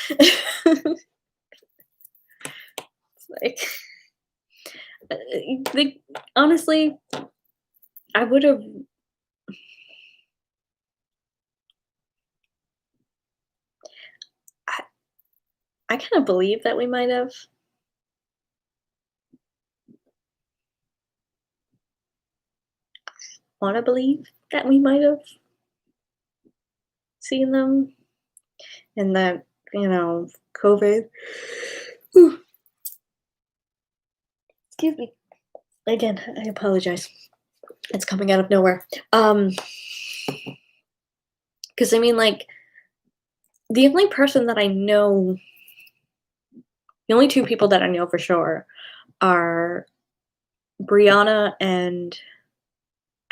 It's like, honestly, I would have. I kind of believe that we might have. Want to believe that we might have seen them, and that COVID. Whew. Excuse me. Again, I apologize. It's coming out of nowhere. Because I mean, like, the only person that I know, the only two people that I know for sure are Brianna and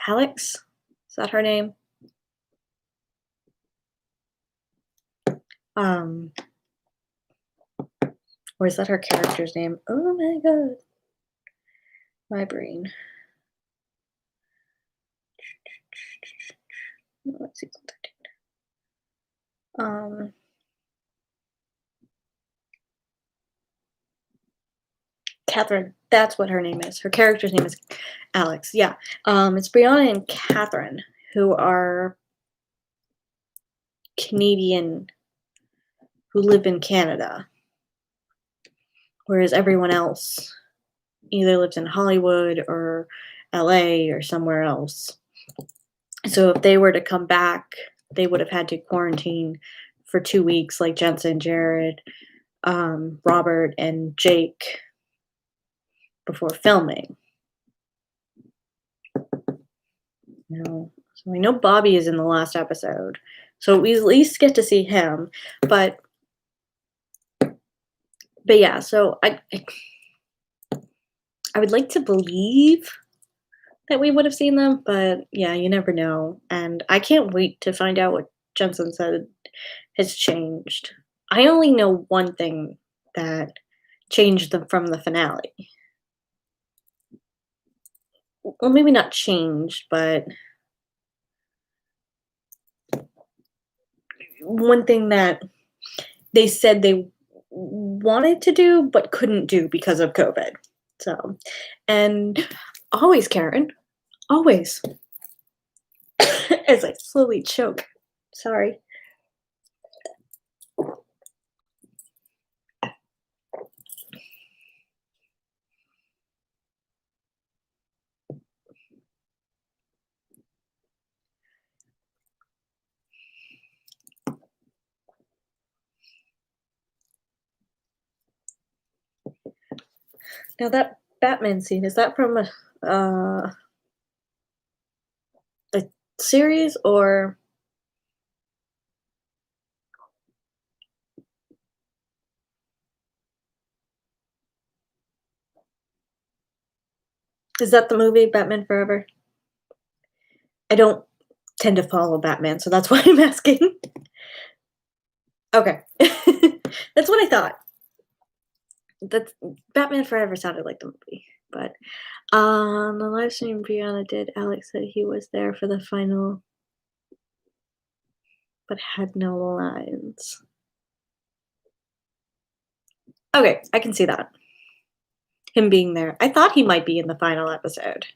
Alex. Is that her name? Um, or is that her character's name? Oh my god. My brain. Let's see something. Catherine. That's what her name is. Her character's name is Alex. Yeah. It's Brianna and Catherine, who are Canadian, who live in Canada, whereas everyone else either lives in Hollywood or LA or somewhere else. So if they were to come back, they would have had to quarantine for 2 weeks, like Jensen, Jared, Robert, and Jake before filming. So I know Bobby is in the last episode, so we at least get to see him. But yeah, so I would like to believe that we would have seen them, but yeah, you never know. And I can't wait to find out what Jensen said has changed. I only know one thing that changed them from the finale. Well, maybe not changed, but one thing that they said they wanted to do but couldn't do because of COVID. So, and always, Karen, always, as I slowly choke. Sorry. Now that Batman scene, is that from a series or is that the movie Batman Forever? I don't tend to follow Batman, so that's why I'm asking. Okay. That's what I thought. That's Batman Forever sounded like the movie, but on the live stream Brianna did, Alex said he was there for the final but had no lines. Okay, I can see that. Him being there. I thought he might be in the final episode.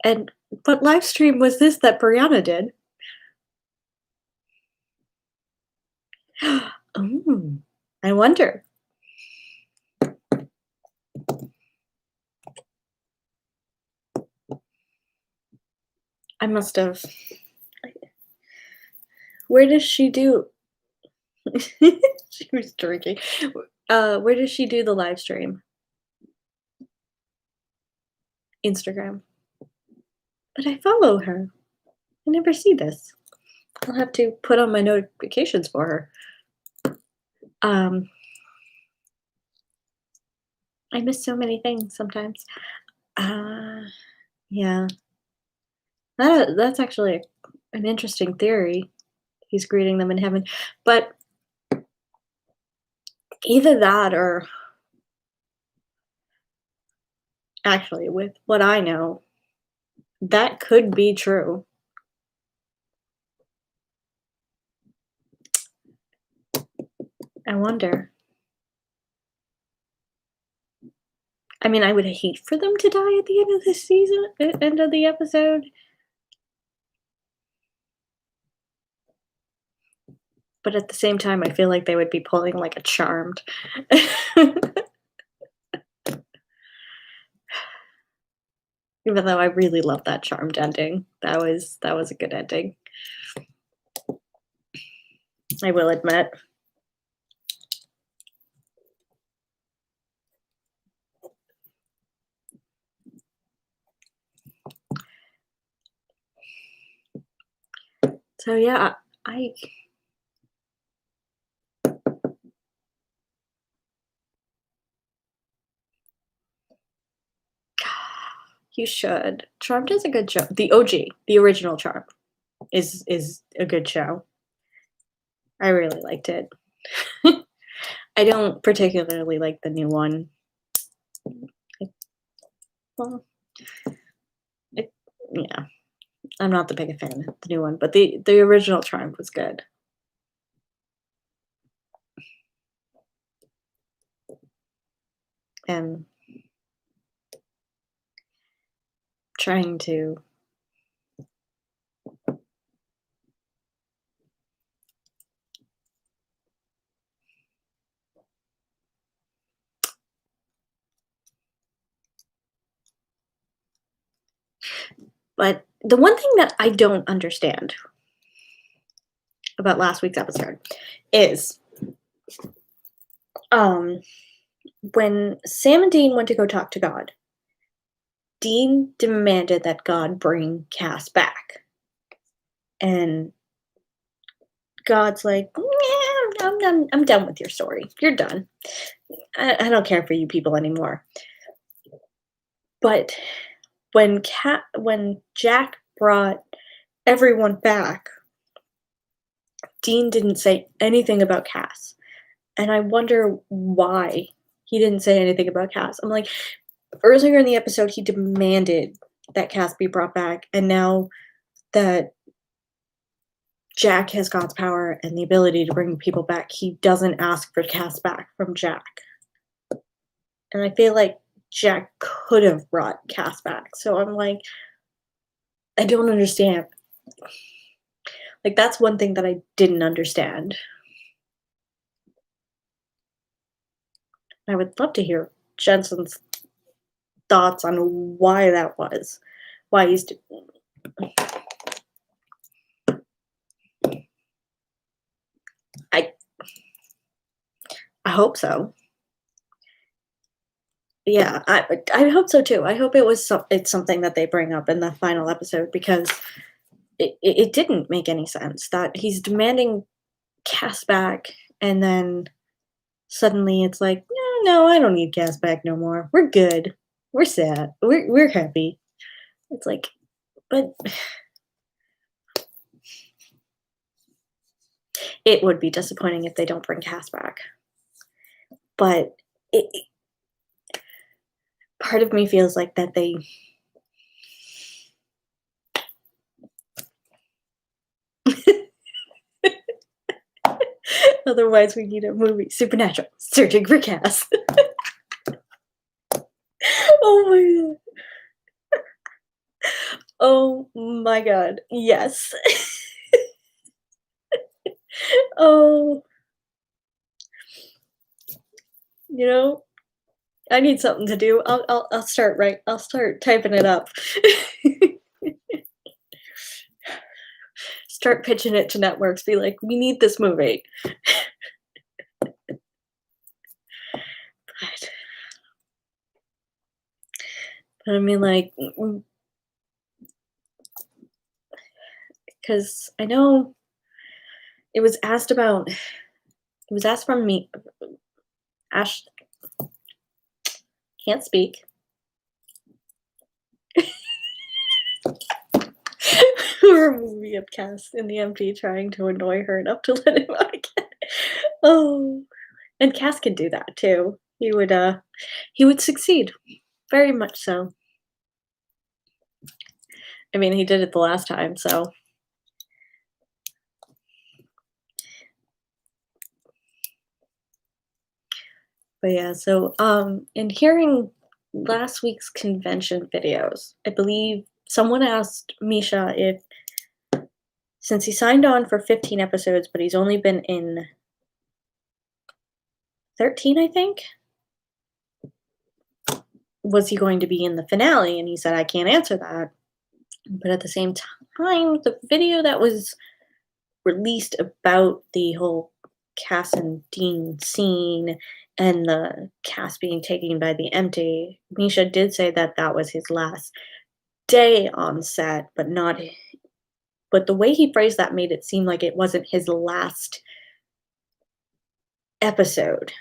And what live stream was this that Brianna did? Oh, I wonder. I must have. Where does she do? She was drinking. Where does she do the live stream? Instagram. But I follow her. I never see this. I'll have to put on my notifications for her. I miss so many things sometimes. Yeah. That's actually an interesting theory. He's greeting them in heaven. But either that or actually, with what I know, that could be true. I wonder. I mean, I would hate for them to die at the end of this season, end of the episode. But at the same time, I feel like they would be pulling like a Charmed. Even though I really love that Charmed ending. That was a good ending. I will admit. So yeah, you should. Charmed is a good show. The OG, the original Charmed, is a good show. I really liked it. I don't particularly like the new one. Well, yeah, I'm not the biggest fan of the new one, but the original Charmed was good. And trying to but the one thing that I don't understand about last week's episode is when Sam and Dean went to go talk to God, Dean demanded that God bring Cass back. And God's like, yeah, I'm done with your story. You're done. I don't care for you people anymore. But when Jack brought everyone back, Dean didn't say anything about Cass. And I wonder why he didn't say anything about Cass. I'm like, earlier in the episode, he demanded that Cass be brought back. And now that Jack has God's power and the ability to bring people back, he doesn't ask for Cass back from Jack. And I feel like Jack could have brought Cass back. So I'm like, I don't understand. Like, that's one thing that I didn't understand. I would love to hear Jensen's thoughts on why that was. Why he's I hope so. Yeah, I hope so too. I hope it's something that they bring up in the final episode because it didn't make any sense that he's demanding Cass back, and then suddenly it's like, "No, no, I don't need Cass back no more. We're good. We're sad. We're happy." It's like, but it would be disappointing if they don't bring Cass back. But it part of me feels like that they otherwise we need a movie, Supernatural, searching for Cass. Oh my god. Oh my god. Yes. Oh, you know, I need something to do. I'll start typing it up. Start pitching it to networks, be like, "We need this movie." But I mean, like, because I know it was asked about it was asked from me Ash can't speak. Or a movie of Cass in the MD trying to annoy her enough to let him out again. Oh, and Cass can do that too. He would succeed, very much so. I mean, he did it the last time, so but yeah, so, in hearing last week's convention videos, I believe someone asked Misha if since he signed on for 15 episodes, but he's only been in 13, I think, was he going to be in the finale? And he said, "I can't answer that." But at the same time, the video that was released about the whole Cass and Dean scene and the Cass being taken by the empty, Misha did say that that was his last day on set, but not but the way he phrased that made it seem like it wasn't his last episode.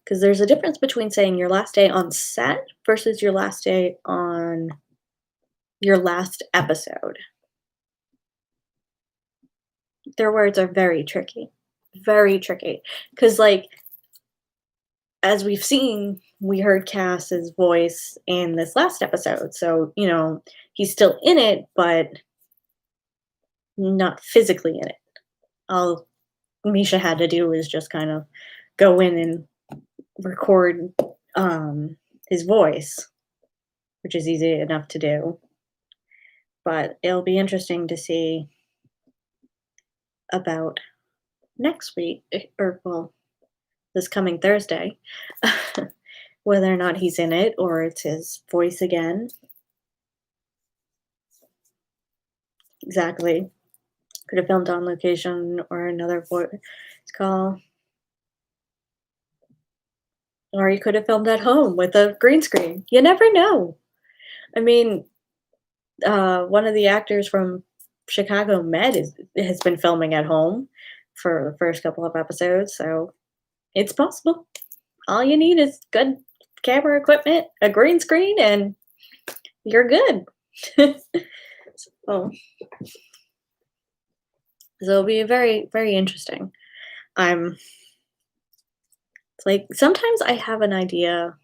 Because there's a difference between saying your last day on set versus your last day on your last episode. Their words are very tricky. Very tricky. Because, like, as we've seen, we heard Cass's voice in this last episode. So, he's still in it, but not physically in it. All Misha had to do was just kind of go in and record his voice, which is easy enough to do. But it'll be interesting to see about next week, or well, this coming Thursday, whether or not he's in it or it's his voice again. Exactly. Could have filmed on location or another voice call. Or he could have filmed at home with a green screen. You never know. I mean, one of the actors from Chicago Med has been filming at home for the first couple of episodes, so it's possible. All you need is good camera equipment, a green screen, and you're good. So it'll be very, very interesting. I'm it's like sometimes I have an idea.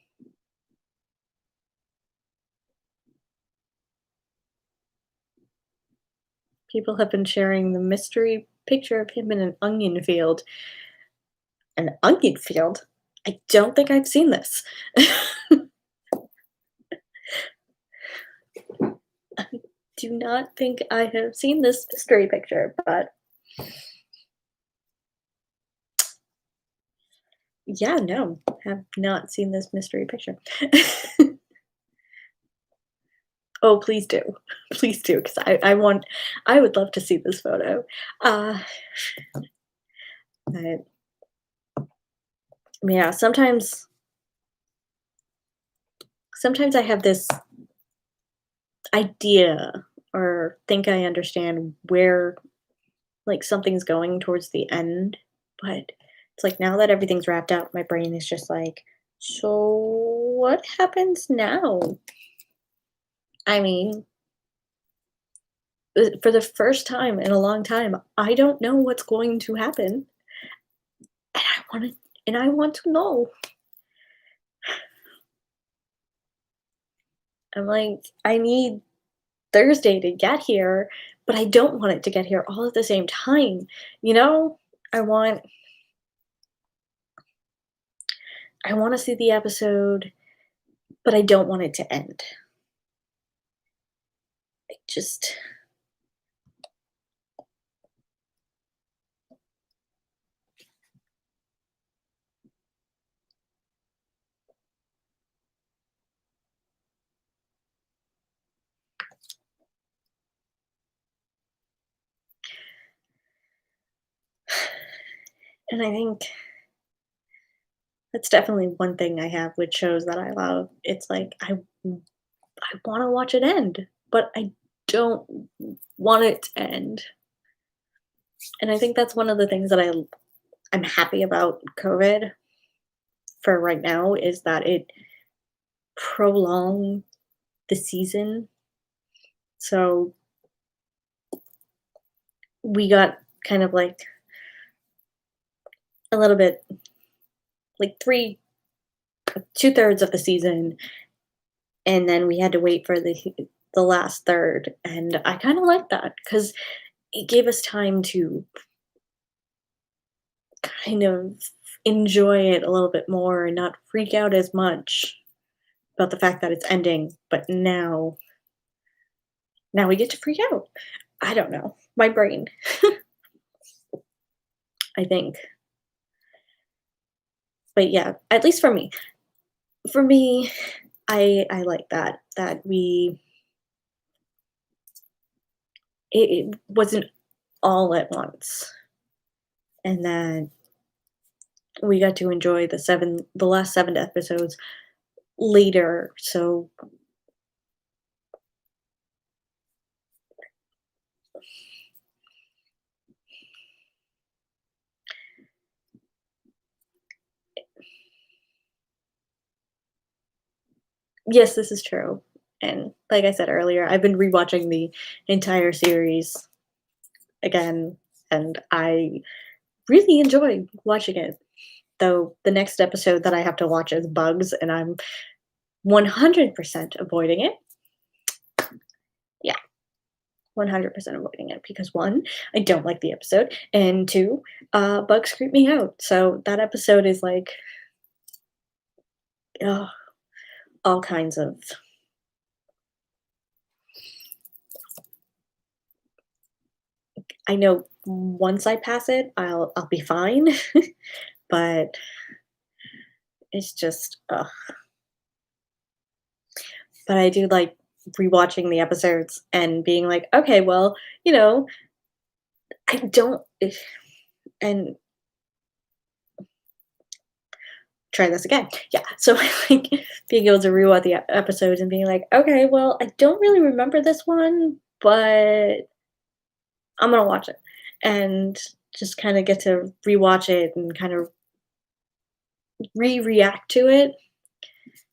People have been sharing the mystery picture of him in an onion field. An onion field? I don't think I've seen this. I do not think I have seen this mystery picture, but yeah, no, have not seen this mystery picture. Oh, please do. Please do, because I would love to see this photo. Uh, but Yeah, sometimes I have this idea or think I understand where, like, something's going towards the end, but it's like now that everything's wrapped up, my brain is just like, "So what happens now?" I mean, for the first time in a long time, I don't know what's going to happen, and I want to know. I'm like, I need Thursday to get here, but I don't want it to get here all at the same time, you know? I want I wanna see the episode, but I don't want it to end. I just and I think that's definitely one thing I have with shows that I love. It's like I wanna watch it end, but I don't want it to end. And I think that's one of the things that I'm happy about COVID for right now is that it prolonged the season. So we got kind of like a little bit like 2/3 of the season, and then we had to wait for the last third, and I kinda like that because it gave us time to kind of enjoy it a little bit more and not freak out as much about the fact that it's ending, but now we get to freak out. I don't know. My brain, I think. But yeah, at least for me. For me, I like that it wasn't all at once, and that we got to enjoy the last 7 episodes later, so yes, this is true, and like I said earlier, I've been rewatching the entire series again, and I really enjoy watching it, though the next episode that I have to watch is Bugs, and I'm 100% avoiding it. Yeah, 100% avoiding it because 1, I don't like the episode, and 2, bugs creep me out. So that episode is like, ugh, all kinds of. I know once I pass it, I'll be fine, but it's just, ugh. But I do like rewatching the episodes and being like, okay, well, you know, I don't, and try this again. Yeah. So like being able to rewatch the episodes and being like, okay, well, I don't really remember this one, but I'm gonna watch it. And just kind of get to rewatch it and kind of react to it.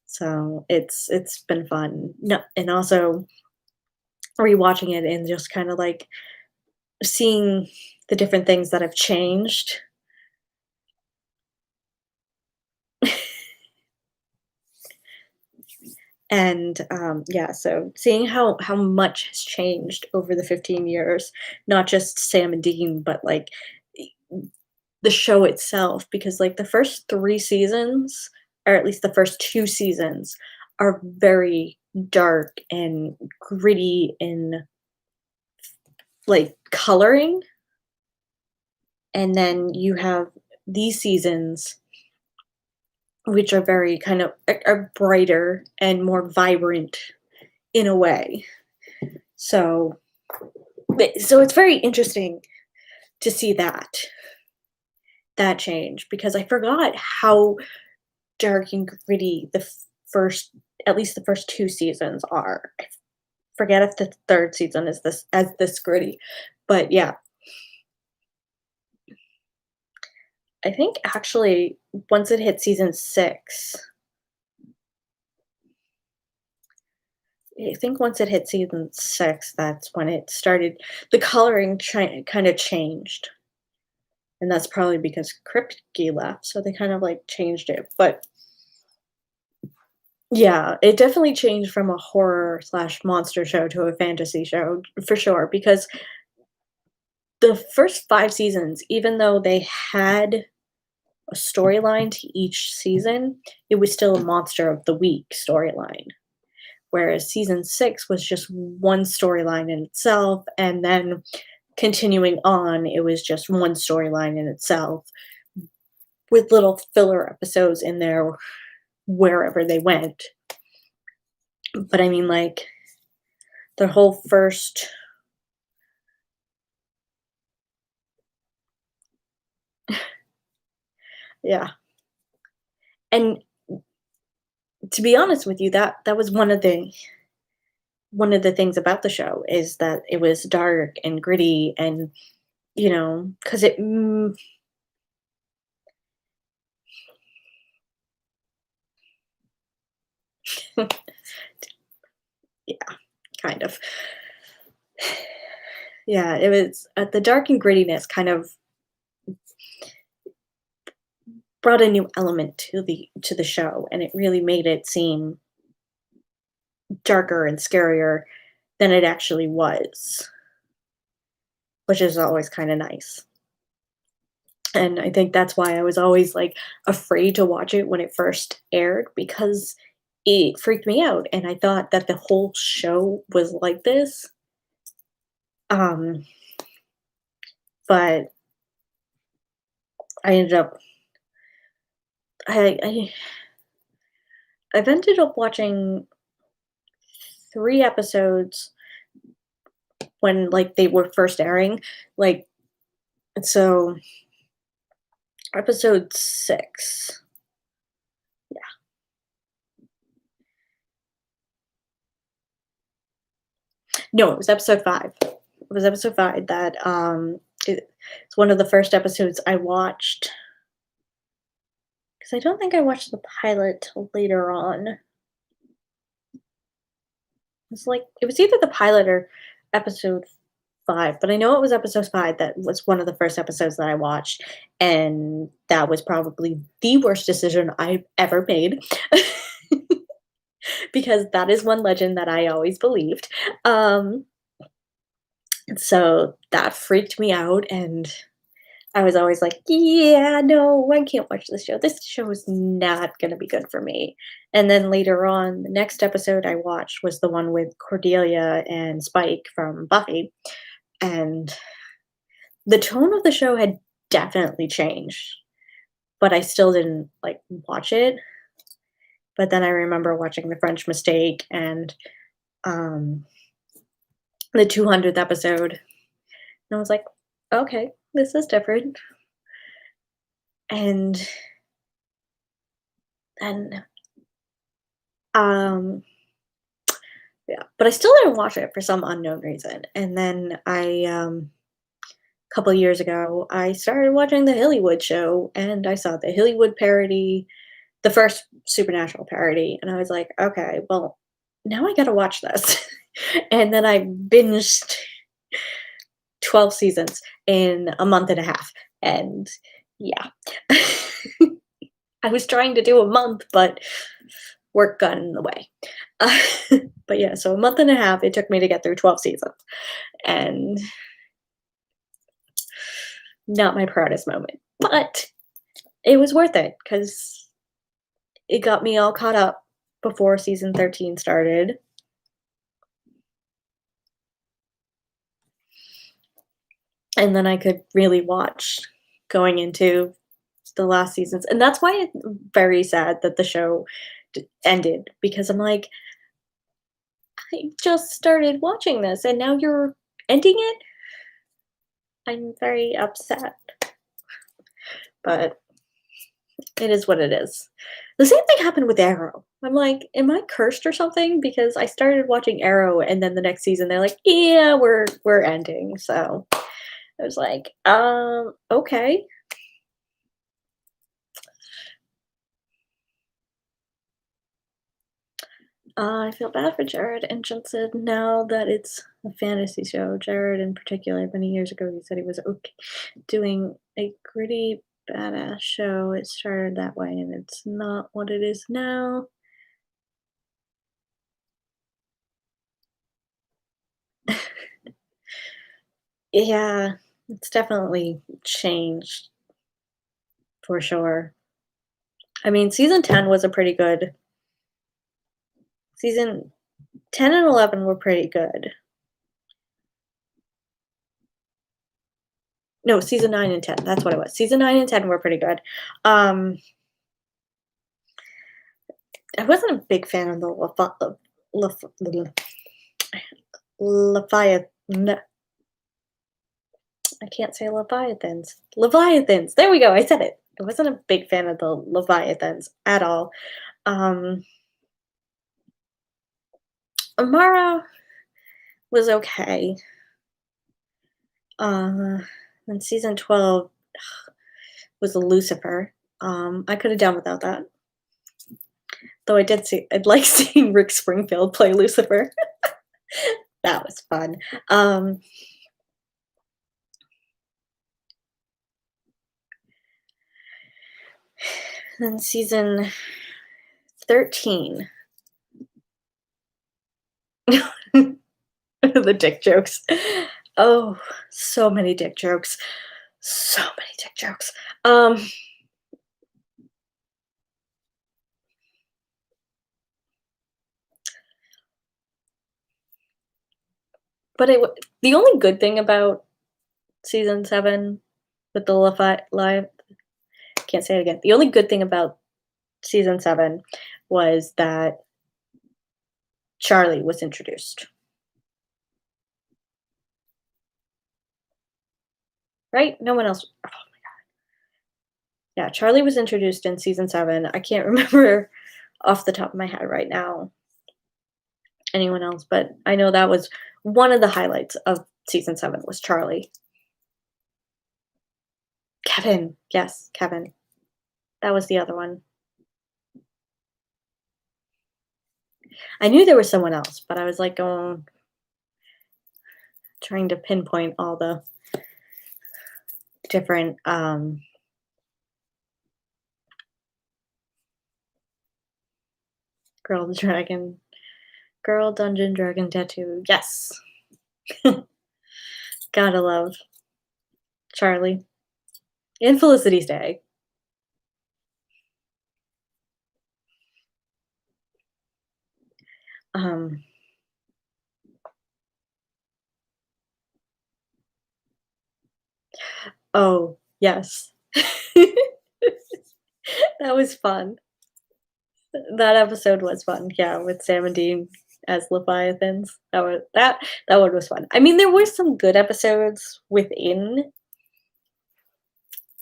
So it's been fun. No, and also rewatching it and just kind of like seeing the different things that have changed. And, yeah, so seeing how much has changed over the 15 years, not just Sam and Dean, but, like, e the show itself, because, like, the first 3 seasons, or at least the first 2 seasons, are very dark and gritty in, like, coloring, and then you have these seasons, which are very kind of are brighter and more vibrant in a way. So so it's very interesting to see that that change because I forgot how dark and gritty the first at least the first 2 seasons are. I forget if the 3rd season is this gritty, but yeah, I think actually once it hit season 6, I think once it hit season 6, that's when it started the coloring kinda changed, and that's probably because Kripke left, so they kind of, like, changed it, but yeah, it definitely changed from a horror/monster show to a fantasy show, for sure, because the first 5 seasons, even though they had a storyline to each season, it was still a monster of the week storyline. Whereas season 6 was just one storyline in itself, and then continuing on, it was just one storyline in itself with little filler episodes in there wherever they went. But I mean, like, the whole first yeah. And to be honest with you, that was one of the things about the show is that it was dark and gritty and, because it yeah, kind of. Yeah, it was the dark and grittiness kind of brought a new element to the show, and it really made it seem darker and scarier than it actually was, which is always kinda nice. And I think that's why I was always, like, afraid to watch it when it first aired because it freaked me out, and I thought that the whole show was like this, um, but I ended up I I've ended up watching 3 episodes when, like, they were first airing, like, so episode 6. No, it was episode 5. It was episode 5 that, it's one of the first episodes I watched because I don't think I watched the pilot till later on. It's like it was either the pilot or episode 5, but I know it was episode 5 that was one of the first episodes that I watched, and that was probably the worst decision I've ever made because that is one legend that I always believed. Um, so that freaked me out, and I was always like, "Yeah, no, I can't watch this show. This show is not gonna be good for me." And then later on, the next episode I watched was the one with Cordelia and Spike from Buffy, and the tone of the show had definitely changed, but I still didn't, like, watch it. But then I remember watching The French Mistake and, um, the 200th episode, and I was like, "Okay, this is different." And then, um yeah, but I still didn't watch it for some unknown reason, and then a couple years ago, I started watching the Hillywood show, and I saw the Hillywood parody, the first Supernatural parody, and I was like, "Okay, well, now I gotta watch this." And then I binged 12 seasons in a month and a half, and yeah. I was trying to do a month, but work got in the way. Uh, but yeah, so a month and a half it took me to get through 12 seasons, and not my proudest moment, but it was worth it because it got me all caught up before season 13 started, and then I could really watch going into the last seasons, and that's why it's very sad that the show ended because I'm like, I just started watching this and now you're ending it. I'm very upset. but it is what it is. The same thing happened with Arrow. I'm like, am I cursed or something? Because I started watching Arrow, and then the next season they're like, yeah, we're ending. So I was like, okay. I feel bad for Jared and Jensen now that it's a fantasy show. Jared, in particular, many years ago, he said he was okay doing a gritty, badass show. It started that way, and it's not what it is now. Yeah, it's definitely changed for sure. I mean, season 10 was a pretty good season 10 and 11 were pretty good. No, season 9 and 10, that's what it was. Season 9 and 10 were pretty good. Um, I wasn't a big fan of the Leviathan. I can't say Leviathans. Leviathans. There we go. I said it. I wasn't a big fan of the Leviathans at all. Um, Amara was okay. And season 12 was Lucifer. I could have done without that. Though I'd like seeing Rick Springfield play Lucifer. That was fun. Then season 13. The dick jokes. Oh, so many dick jokes. So many dick jokes. But the only good thing about season 7 with the live can't say it again. The only good thing about season 7 was that Charlie was introduced. Right? No one else. Oh my god. Yeah, Charlie was introduced in season 7. I can't remember off the top of my head right now anyone else, but I know that was one of the highlights of season 7 was Charlie. Kevin. Yes, Kevin. That was the other one. I knew there was someone else, but I was like going trying to pinpoint all the different girl dragon girl dungeon dragon tattoo. Yes. Gotta love Charlie. And Felicity's Day. Um oh, yes. That was fun. That episode was fun, yeah, with Sam and Dean as Leviathans. That one was fun. I mean, there were some good episodes within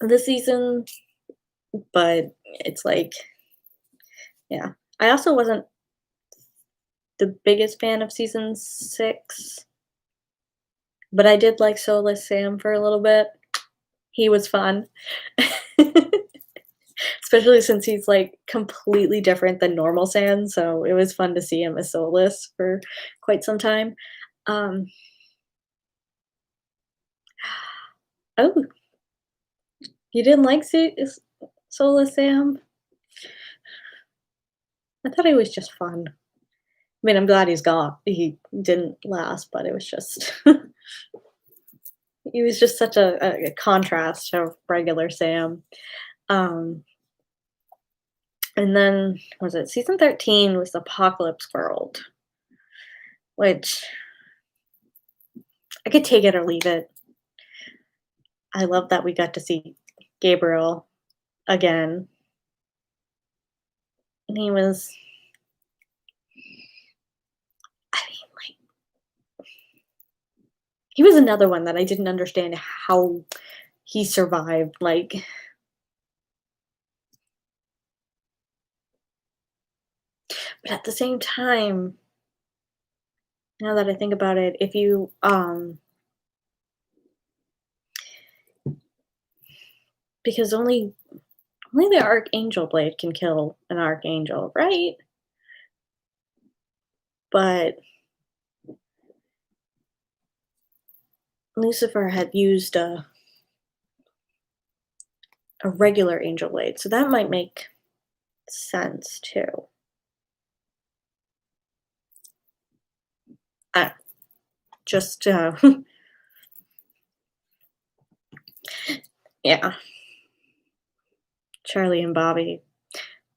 the season, but it's like, yeah. I also wasn't the biggest fan of season 6, but I did like Soulless Sam for a little bit. He was fun. Especially since he's, like, completely different than normal Sam, so it was fun to see him as Soulless for quite some time. Um Oh, you didn't like Soulless Sam? I thought he was just fun. I mean, I'm glad he's gone. He didn't last, but it was just he was just such a contrast to regular Sam. Um, and then was it season 13 was Apocalypse World, which I could take it or leave it. I love that we got to see Gabriel again. And he was I mean, like he was another one that I didn't understand how he survived, like But at the same time, now that I think about it, if you because only the archangel blade can kill an archangel, right? But Lucifer had used a regular angel blade, so that might make sense too. I just yeah, Charlie and Bobby.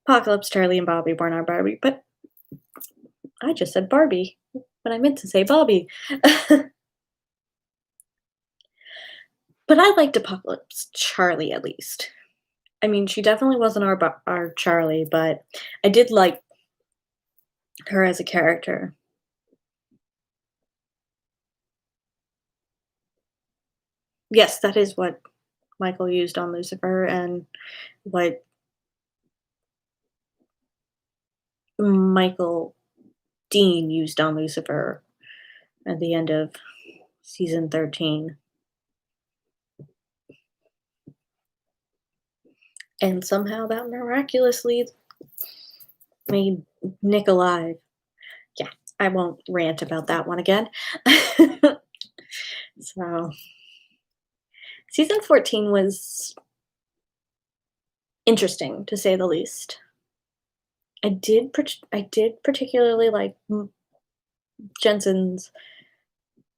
Apocalypse, Charlie and Bobby, born our Barbie, but I just said Barbie, but I meant to say Bobby. But I liked Apocalypse Charlie at least. I mean, she definitely wasn't our Charlie, but I did like her as a character. Yes, that is what Michael used on Lucifer and what Michael Dean used on Lucifer at the end of season 13. And somehow that miraculously made Nick alive. Yeah, I won't rant about that one again. So, season 14 was interesting to say the least. I did particularly like Jensen's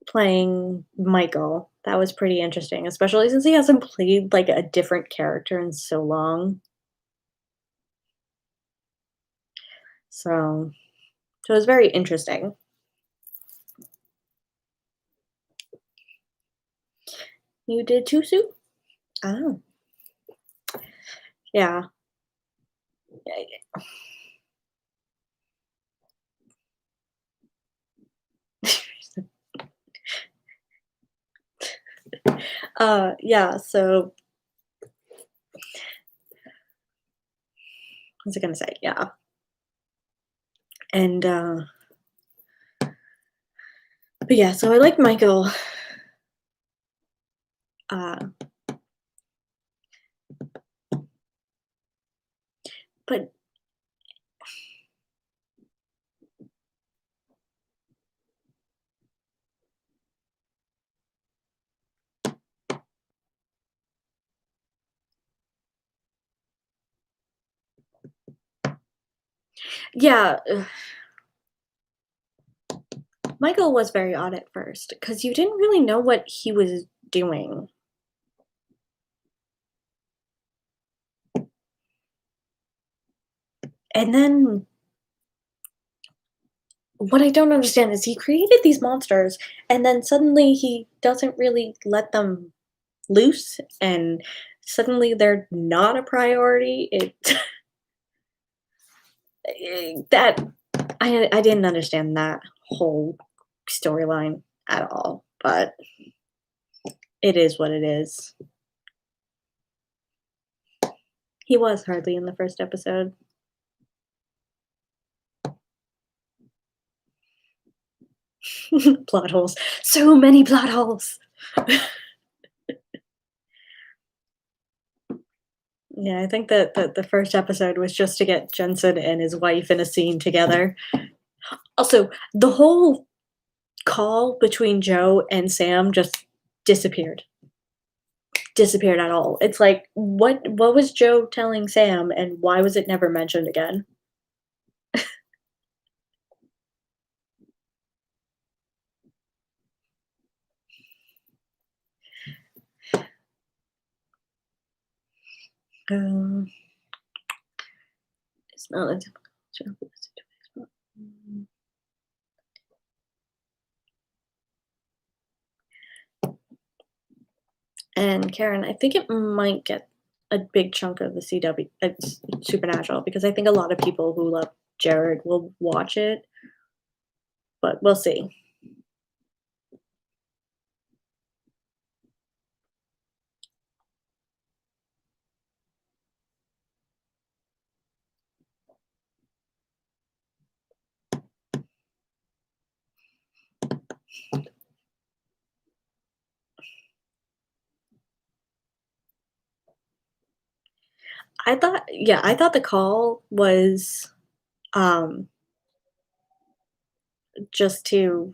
playing Michael. That was pretty interesting, especially since he hasn't played like a different character in so long. So, so it was very interesting. You did too, Sue? Oh, yeah. Yeah, so what's I gonna say? Yeah. And but yeah, so I like Michael. Uh but yeah, Michael was very odd at first because you didn't really know what he was doing. And then what I don't understand is he created these monsters and then suddenly he doesn't really let them loose and suddenly they're not a priority. It that I didn't understand that whole storyline at all, but it is what it is. He was hardly in the first episode. Plot holes. So many plot holes. Yeah, I think that the first episode was just to get Jensen and his wife in a scene together. Also, the whole call between Joe and Sam just disappeared. Disappeared at all. It's like, what was Joe telling Sam and why was it never mentioned again? Um, it's not a typical Joe situation. And Karen, I think it might get a big chunk of the CW, Supernatural, because I think a lot of people who love Jared will watch it, but we'll see. I thought the call was, um, just to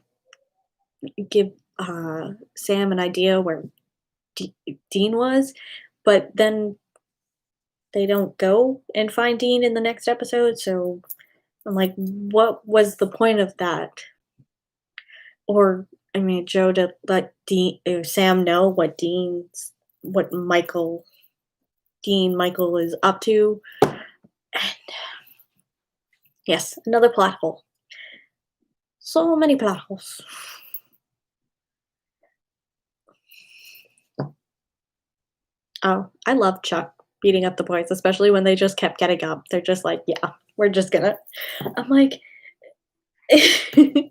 give, Sam an idea where Dean was, but then they don't go and find Dean in the next episode, so I'm like, what was the point of that? Or, I mean, Joe to let Sam know what Michael is up to. And yes, another plot hole. So many plot holes. Oh, I love Chuck beating up the boys, especially when they just kept getting up. They're just like, yeah, we're just gonna. I'm like, it's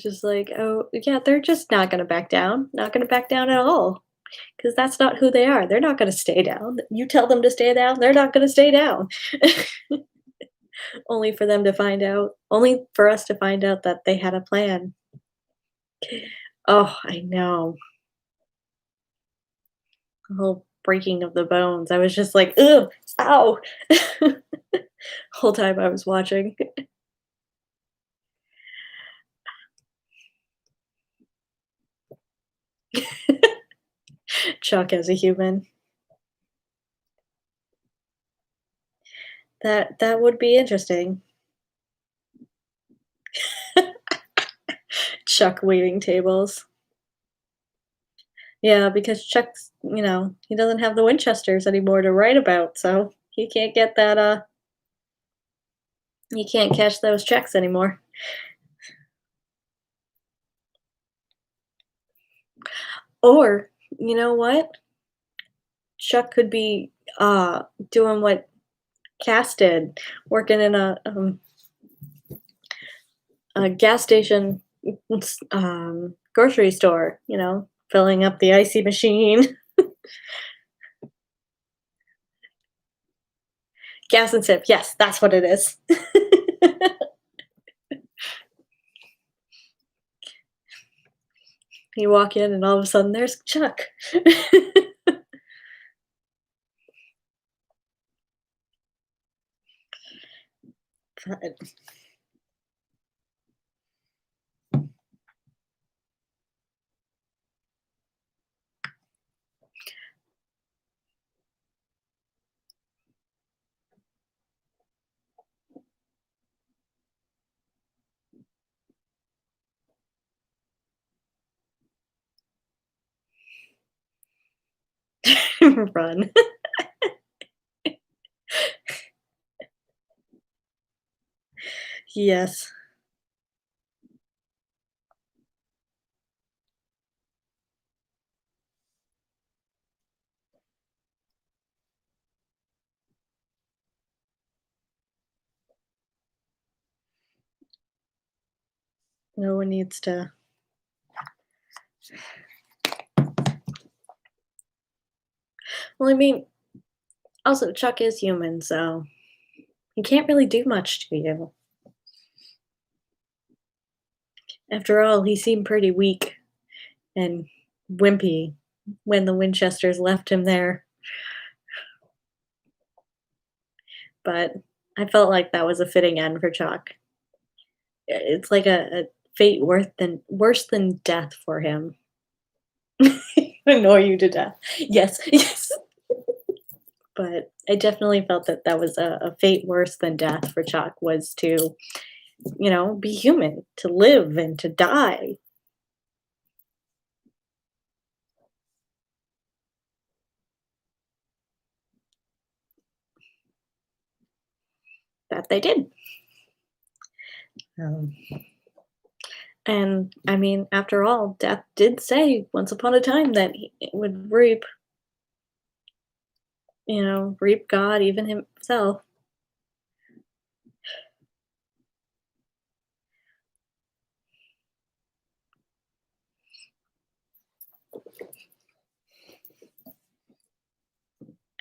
just like, oh, yeah, they're just not gonna back down. Not gonna back down at all. Because that's not who they are. They're not gonna stay down. You tell them to stay down, they're not gonna stay down. Only for us to find out that they had a plan. Oh, I know. The whole breaking of the bones. I was just like, "Ugh, ow." Whole time I was watching. Chuck as a human. That would be interesting. Chuck waiting tables. Yeah, because Chuck's, he doesn't have the Winchesters anymore to write about, so he can't get that, he can't cash those checks anymore. Or, you know what? Chuck could be, doing what Cass did, working in a gas station, grocery store, filling up the icy machine. Gas and sip, yes, that's what it is. You walk in and all of a sudden there's Chuck. But run. Yes. No one needs to. Well, I mean, also, Chuck is human, so he can't really do much to you. After all, he seemed pretty weak and wimpy when the Winchesters left him there, but I felt like that was a fitting end for Chuck. It's like a fate worse than death for him. Annoy you to death. Yes, yes. But I definitely felt that that was a fate worse than death for Chuck was to, be human, to live and to die. That they did. Um, and I mean, after all, death did say once upon a time that he would reap God, even himself.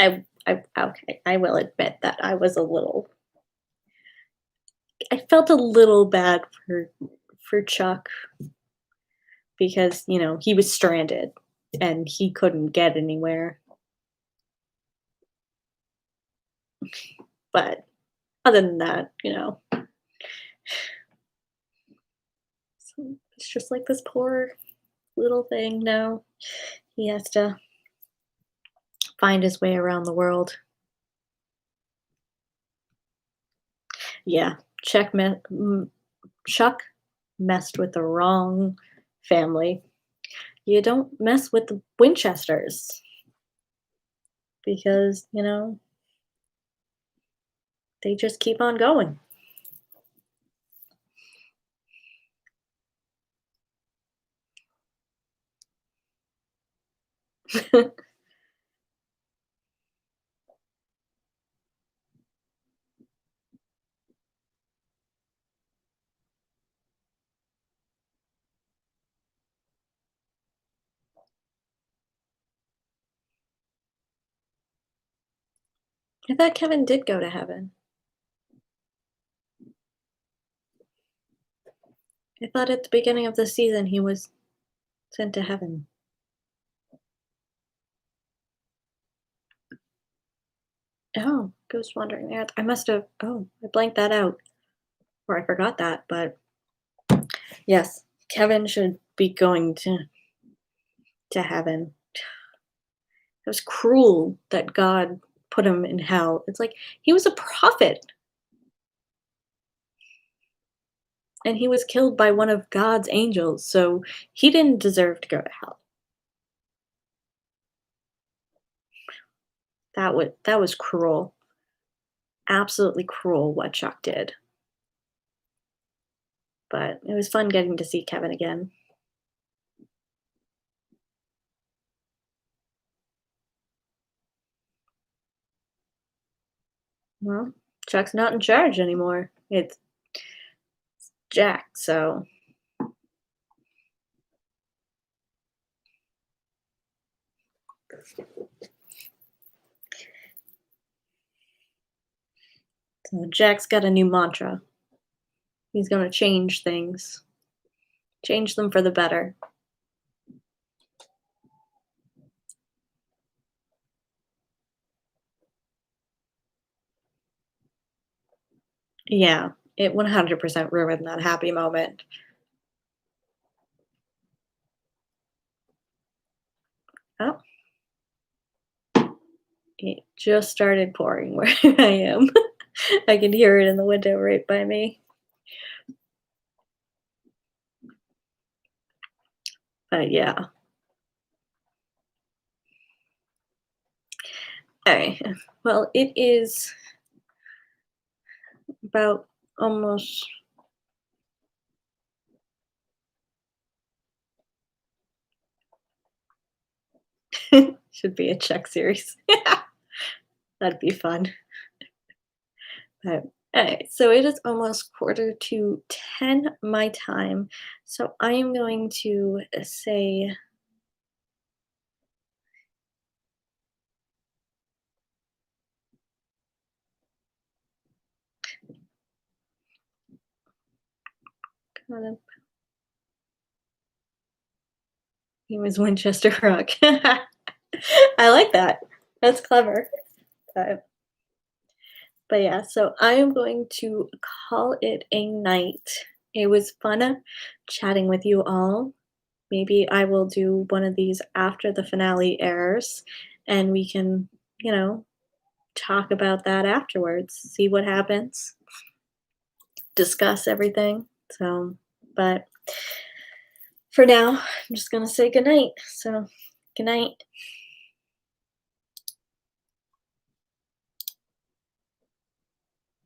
Okay, I will admit that I was a little I felt a little bad for Chuck because, he was stranded and he couldn't get anywhere. But other than that, so it's just like this poor little thing now. He has to find his way around the world. Yeah, Chuck messed with the wrong family. You don't mess with the Winchesters because, they just keep on going. I thought Kevin did go to heaven. I thought at the beginning of the season he was sent to heaven. Oh, Ghost Wandering there. I must have. Oh, I blanked that out. Or I forgot that, but yes, Kevin should be going to heaven. It was cruel that God put him in hell. It's like he was a prophet and he was killed by one of God's angels, so he didn't deserve to go to hell. That was cruel. Absolutely cruel what Chuck did. But it was fun getting to see Kevin again. Well, Chuck's not in charge anymore. It's Jack, so Jack's got a new mantra. He's gonna change things. Change them for the better. Yeah, it 100% ruined that happy moment. Oh, it just started pouring where I am. I can hear it in the window right by me. But yeah. Alright. Well, it is about almost should be a Czech series. That'd be fun. But alright, so it is almost quarter to 10 my time. So I am going to say kind of he was Winchester Rock. I like that. That's clever. But But yeah, so I am going to call it a night. It was fun chatting with you all. Maybe I will do one of these after the finale airs and we can, you know, talk about that afterwards, see what happens, discuss everything. So, but for now, I'm just going to say goodnight. So, good night.